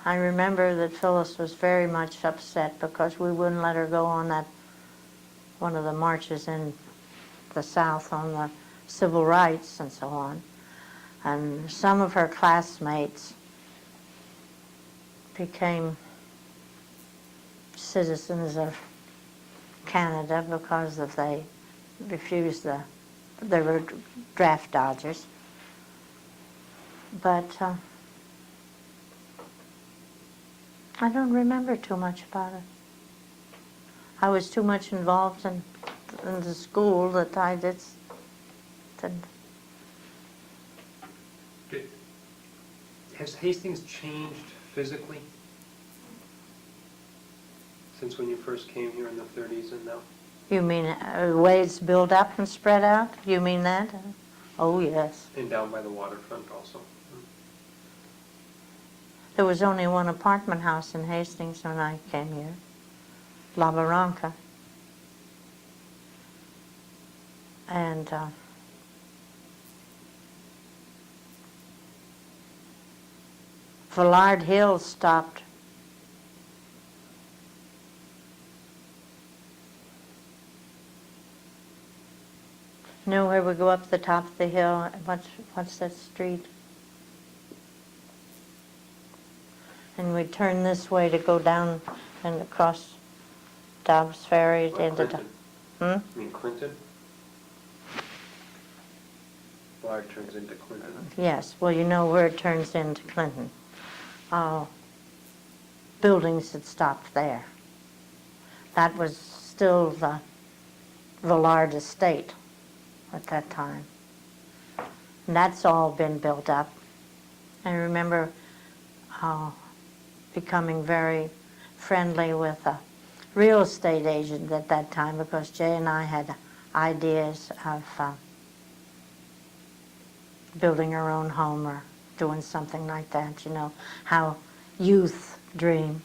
I remember that Phyllis was very much upset because we wouldn't let her go on that, one of the marches in the South on the civil rights and so on. And some of her classmates became citizens of Canada because they refused they were draft dodgers. But I don't remember too much about it. I was too much involved in the school that I didn't. Has Hastings changed physically since when you first came here in the 30s and now? You mean the way it's built up and spread out? You mean that? Oh, yes. And down by the waterfront also. There was only one apartment house in Hastings when I came here, La Barranca. And Villard Hill stopped. You know where we go up the top of the hill? What's that street? And we turn this way to go down and across Dobbs Ferry into Clinton. Hmm? You mean Clinton? Bard turns into Clinton. Yes, well, you know where it turns into Clinton. Buildings had stopped there. That was still the Villard estate at that time. And that's all been built up. I remember becoming very friendly with a real estate agent at that time because Jay and I had ideas of building our own home or doing something like that, you know, how youth dream.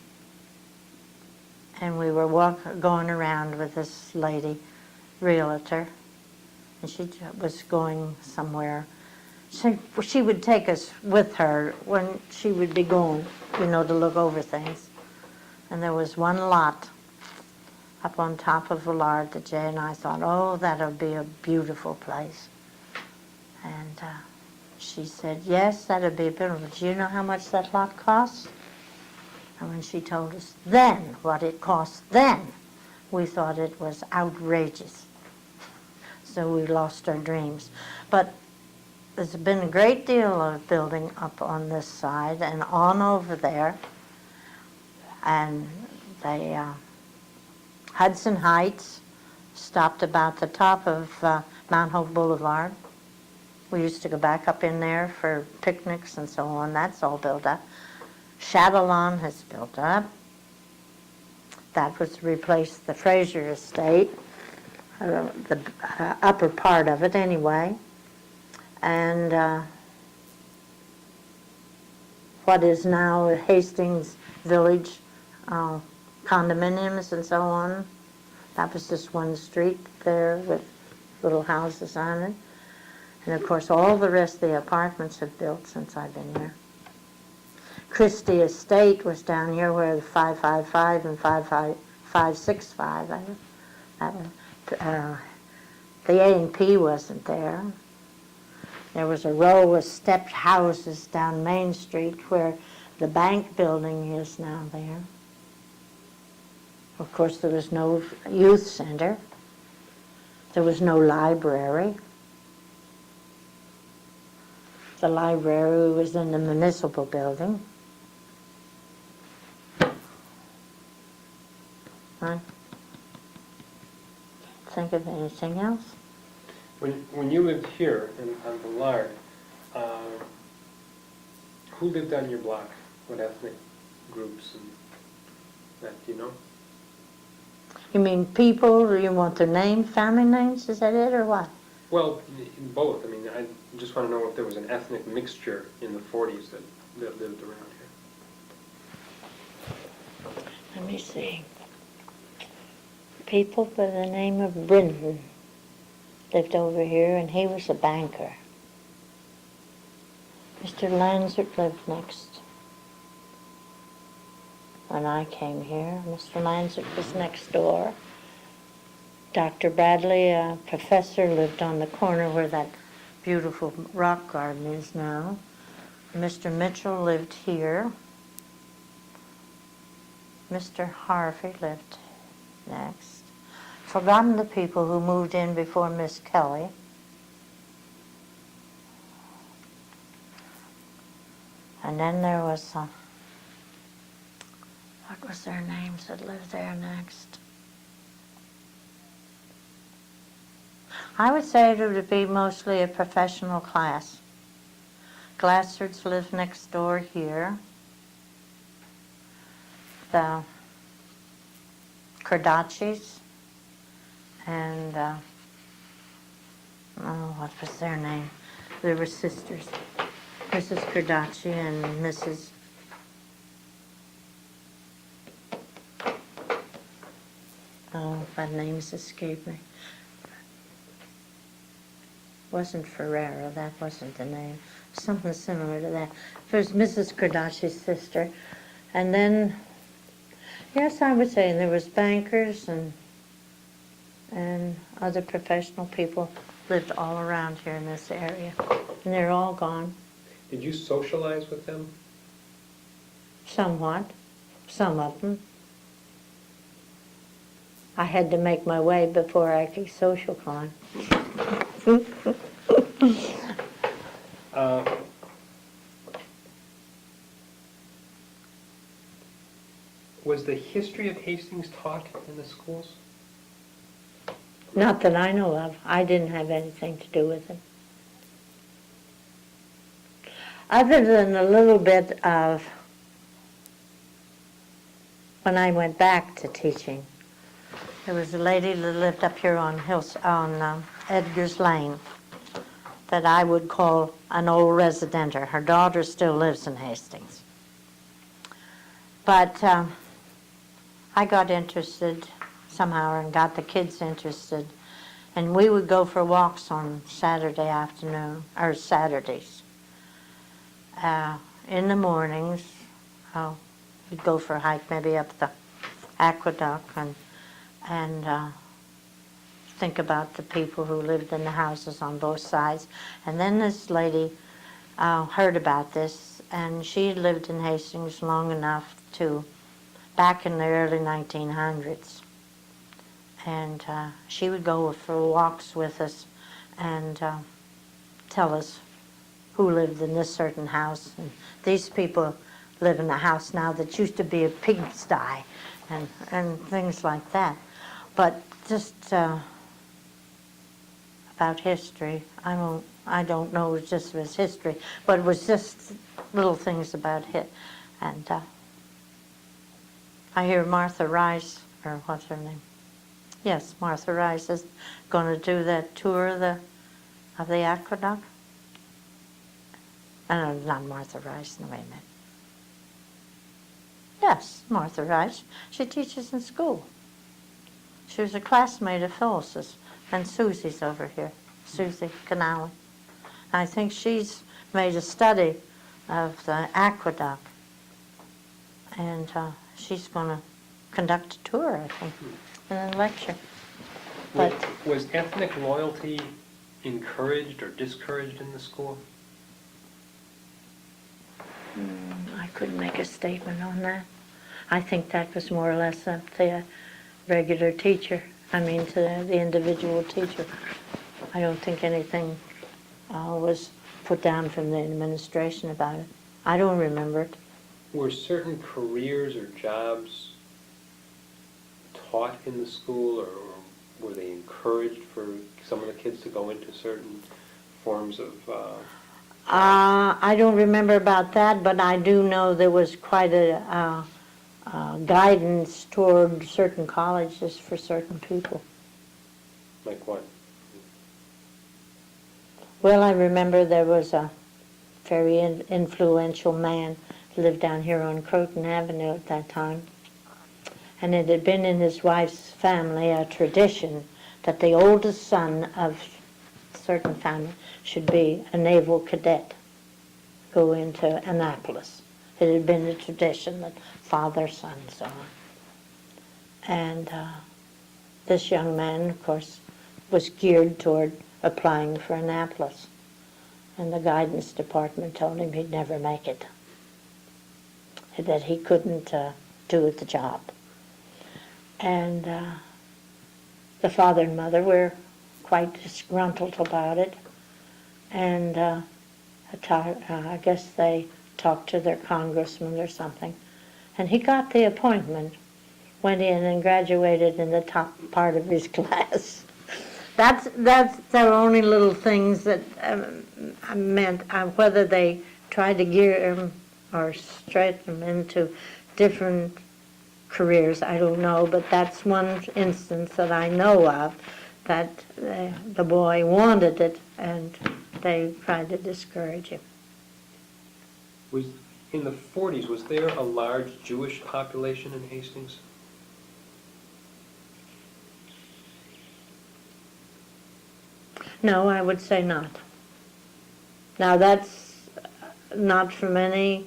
And we were going around with this lady, realtor, and she was going somewhere. She would take us with her when she would be going, you know, to look over things. And there was one lot up on top of Villard that Jay and I thought, oh, that'll be a beautiful place. And she said, yes, that'll be beautiful. Do you know how much that lot costs? And when she told us then what it cost then, we thought it was outrageous. So we lost our dreams. But there's been a great deal of building up on this side and on over there. And the Hudson Heights stopped about the top of Mount Hope Boulevard. We used to go back up in there for picnics and so on. That's all built up. Chatillon has built up. That was to replace the Fraser estate, the upper part of it anyway. And what is now Hastings Village, condominiums and so on. That was just one street there with little houses on it. And of course all the rest of the apartments have built since I've been here. Christie Estate was down here where the 555 and 565. The A&P wasn't there. There was a row of stepped houses down Main Street where the bank building is now there. Of course, there was no youth center. There was no library. The library was in the municipal building. I think of anything else. When you lived here on the Lard, who lived on your block? What ethnic groups and that, do you know? You mean people, or you want their name, family names, is that it, or what? Well, both. I mean, I just want to know if there was an ethnic mixture in the 40s that lived around here. Let me see. People by the name of Brinton lived over here, and he was a banker. Mr. Lansert lived next. When I came here, Mr. Lansert was next door. Dr. Bradley, a professor, lived on the corner where that beautiful rock garden is now. Mr. Mitchell lived here. Mr. Harvey lived next. Forgotten the people who moved in before Miss Kelly. And then there was, what was their names that lived there next? I would say it would be mostly a professional class. Glassards lived next door here. The Kardachis and, what was their name? They were sisters. Mrs. Kardachi and Mrs. Oh, that names escape me. Wasn't Ferrera, that wasn't the name. Something similar to that. First, Mrs. Kardachi's sister. And then, yes, I would say there was bankers and other professional people lived all around here in this area. And they're all gone. Did you socialize with them? Somewhat. Some of them. I had to make my way before I could social climb. Was the history of Hastings taught in the schools? Not that I know of. I didn't have anything to do with it. Other than a little bit of when I went back to teaching. There was a lady that lived up here on Edgar's Lane that I would call an old residenter. Her daughter still lives in Hastings. But I got interested somehow and got the kids interested. And we would go for walks on Saturday afternoon, or Saturdays. In the mornings, we'd go for a hike maybe up the aqueduct and think about the people who lived in the houses on both sides. And then this lady heard about this, and she lived in Hastings long enough to, back in the early 1900s. And she would go for walks with us and tell us who lived in this certain house. And these people live in a house now that used to be a pigsty and things like that. But just about history, I don't know it just was history, but it was just little things about it. And I hear Martha Rice, or what's her name? Yes, Martha Rice is going to do that tour of the aqueduct. No, not Martha Rice, no, wait a minute. Yes, Martha Rice. She teaches in school. She was a classmate of Phyllis's, and Susie's over here, Susie Canali. I think she's made a study of the aqueduct, and she's going to conduct a tour, I think, and a lecture. But was ethnic loyalty encouraged or discouraged in the school? I couldn't make a statement on that. I think that was more or less up to the regular teacher, to the individual teacher. I don't think anything was put down from the administration about it. I don't remember it. Were certain careers or jobs taught in the school, or were they encouraged for some of the kids to go into certain forms of... I don't remember about that, but I do know there was quite a guidance toward certain colleges for certain people. Like what? Well, I remember there was a very influential man who lived down here on Croton Avenue at that time. And it had been in his wife's family a tradition that the oldest son of a certain family should be a naval cadet, go into Annapolis. It had been a tradition that father, son, so on. And this young man, of course, was geared toward applying for Annapolis. And the guidance department told him he'd never make it, that he couldn't do the job. And the father and mother were quite disgruntled about it. And I guess they talked to their congressman or something. And he got the appointment, went in and graduated in the top part of his class. That's their only little things that meant whether they tried to gear him or straighten him into different careers, I don't know, but that's one instance that I know of, that the boy wanted it and they tried to discourage him. Was in the 40s, was there a large Jewish population in Hastings? No, I would say not. Now that's not from any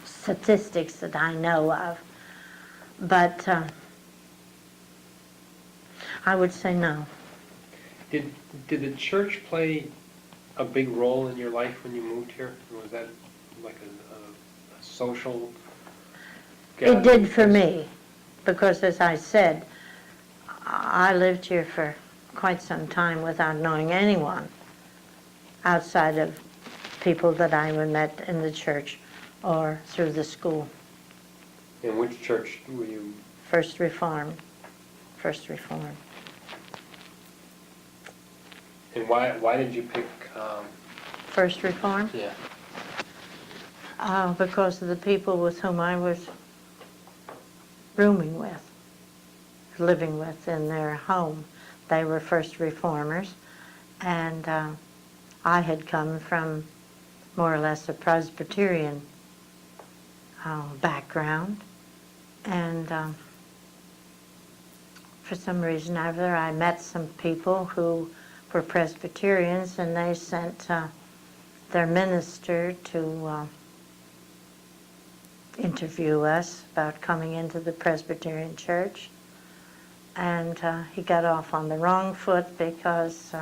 statistics that I know of, but I would say no. Did the church play a big role in your life when you moved here? Was that like a social gathering? It did for me, because as I said, I lived here for quite some time without knowing anyone outside of people that I met in the church or through the school. In which church were you? First Reformed. First Reformed. And why did you pick... First Reformed? Yeah. Because of the people with whom I was rooming with, living with in their home. They were First Reformers, and I had come from more or less a Presbyterian background, and for some reason or other I met some people who were Presbyterians, and they sent their minister to interview us about coming into the Presbyterian church, and he got off on the wrong foot because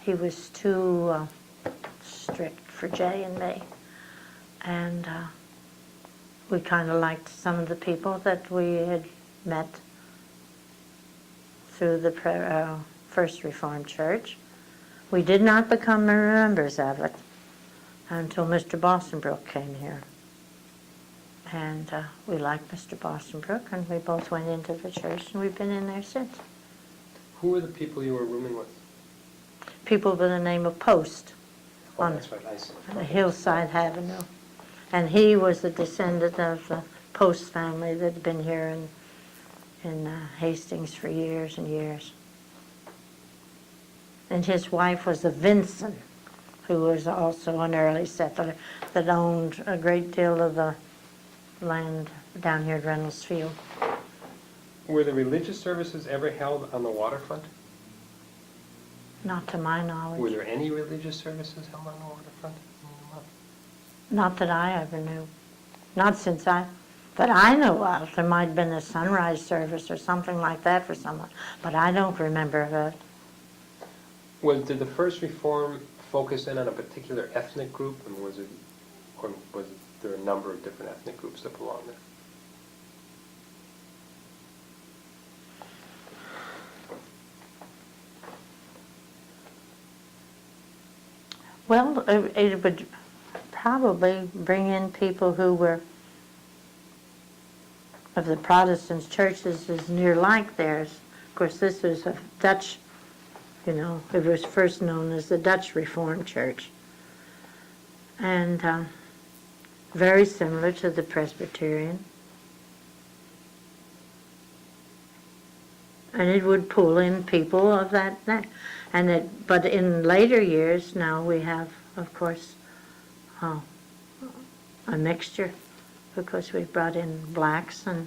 he was too strict for Jay and me, and we kind of liked some of the people that we had met through the First Reformed Church. We did not become members of it until Mr. Bostonbrook came here. And we liked Mr. Bostonbrook, and we both went into the church, and we've been in there since. Who were the people you were rooming with? People by the name of Post Oh, on that's right, I see. Hillside Avenue. And he was a descendant of the Post family that had been here in Hastings for years and years. And his wife was a Vinson, who was also an early settler that owned a great deal of the land down here at Reynolds Field. Were the religious services ever held on the waterfront? Not to my knowledge. Were there any religious services held on the waterfront? Not that I ever knew. Not since that I know of. There might have been a sunrise service or something like that for someone, but I don't remember that. Did the First Reform focus in on a particular ethnic group, and was there a number of different ethnic groups that belonged there? Well, it would probably bring in people who were of the Protestant churches is near like theirs. Of course, this was a Dutch, it was first known as the Dutch Reformed Church. And very similar to the Presbyterian. And it would pull in people of that. But in later years, now we have, of course, a mixture, because we've brought in blacks and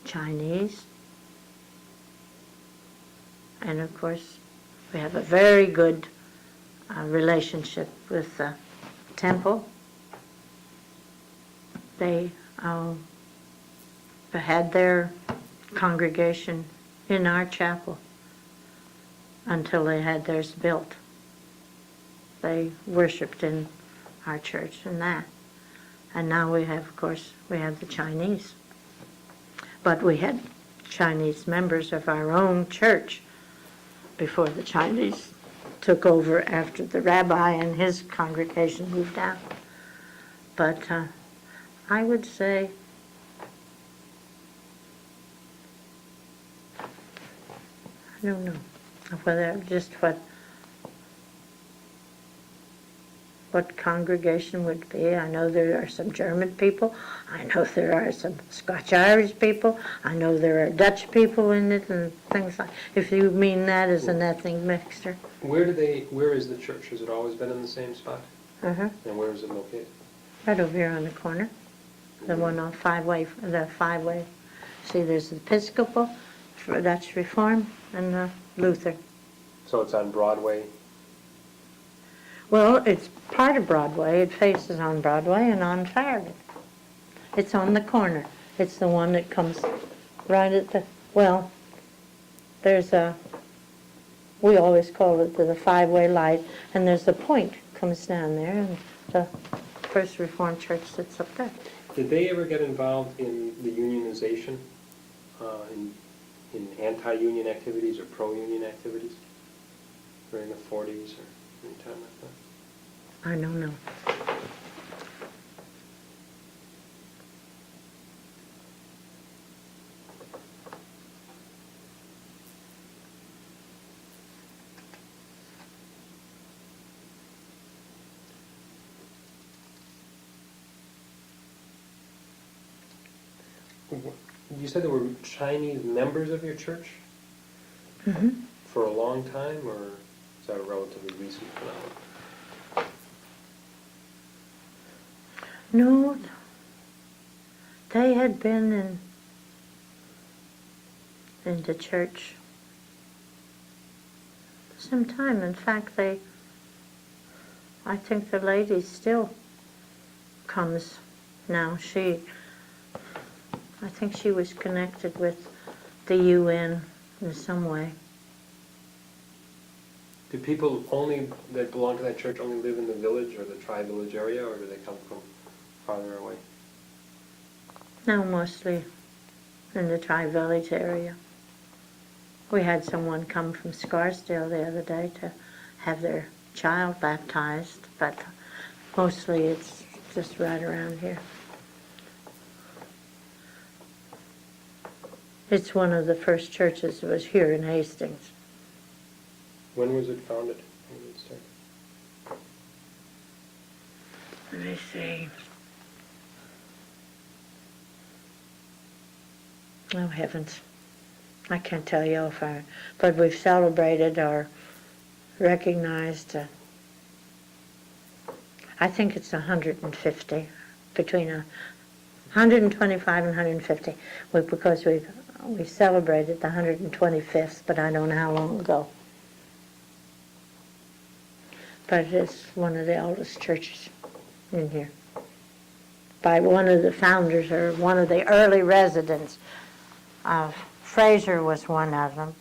Chinese. And of course, we have a very good relationship with the temple. They had their congregation in our chapel until they had theirs built. They worshipped in our church and that. And now we have, of course, we have the Chinese. But we had Chinese members of our own church before the Chinese took over after the rabbi and his congregation moved out. But I would say I don't know whether just what congregation would be. I know there are some German people. I know there are some Scotch-Irish people. I know there are Dutch people in it and things like. If you mean that as an ethnic mixture. Where is the church? Has it always been in the same spot? And where is it located? Right over here on the corner. The one on the five-way. See, there's the Episcopal, Dutch Reform, and the Luther. So it's on Broadway? Well, it's part of Broadway. It faces on Broadway and on Farragut. It's on the corner. It's the one that comes right at there's we always call it the five-way light, and there's a point comes down there, and the First Reformed Church sits up there. Did they ever get involved in the unionization, in anti-union activities or pro-union activities during the 40s or any time like that? I don't know. You said there were Chinese members of your church for a long time, or is that a relatively recent phenomenon? No, they had been in the church some time. In fact, I think the lady still comes now. I think she was connected with the UN in some way. Do people that belong to that church only live in the village or the tri-village area, or do they come from farther away? No, mostly in the Tri-Village area. We had someone come from Scarsdale the other day to have their child baptized, but mostly it's just right around here. It's one of the first churches that was here in Hastings. When was it founded? When did it start? Let me see. Oh, heavens. I can't tell you how far. But we've celebrated or recognized, I think it's 150, between 125 and 150, because we celebrated the 125th, but I don't know how long ago. But it's one of the oldest churches in here, by one of the founders or one of the early residents. Fraser was one of them.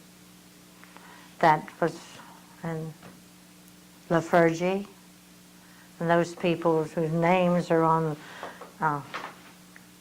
That was in Lafergie, and those people whose names are on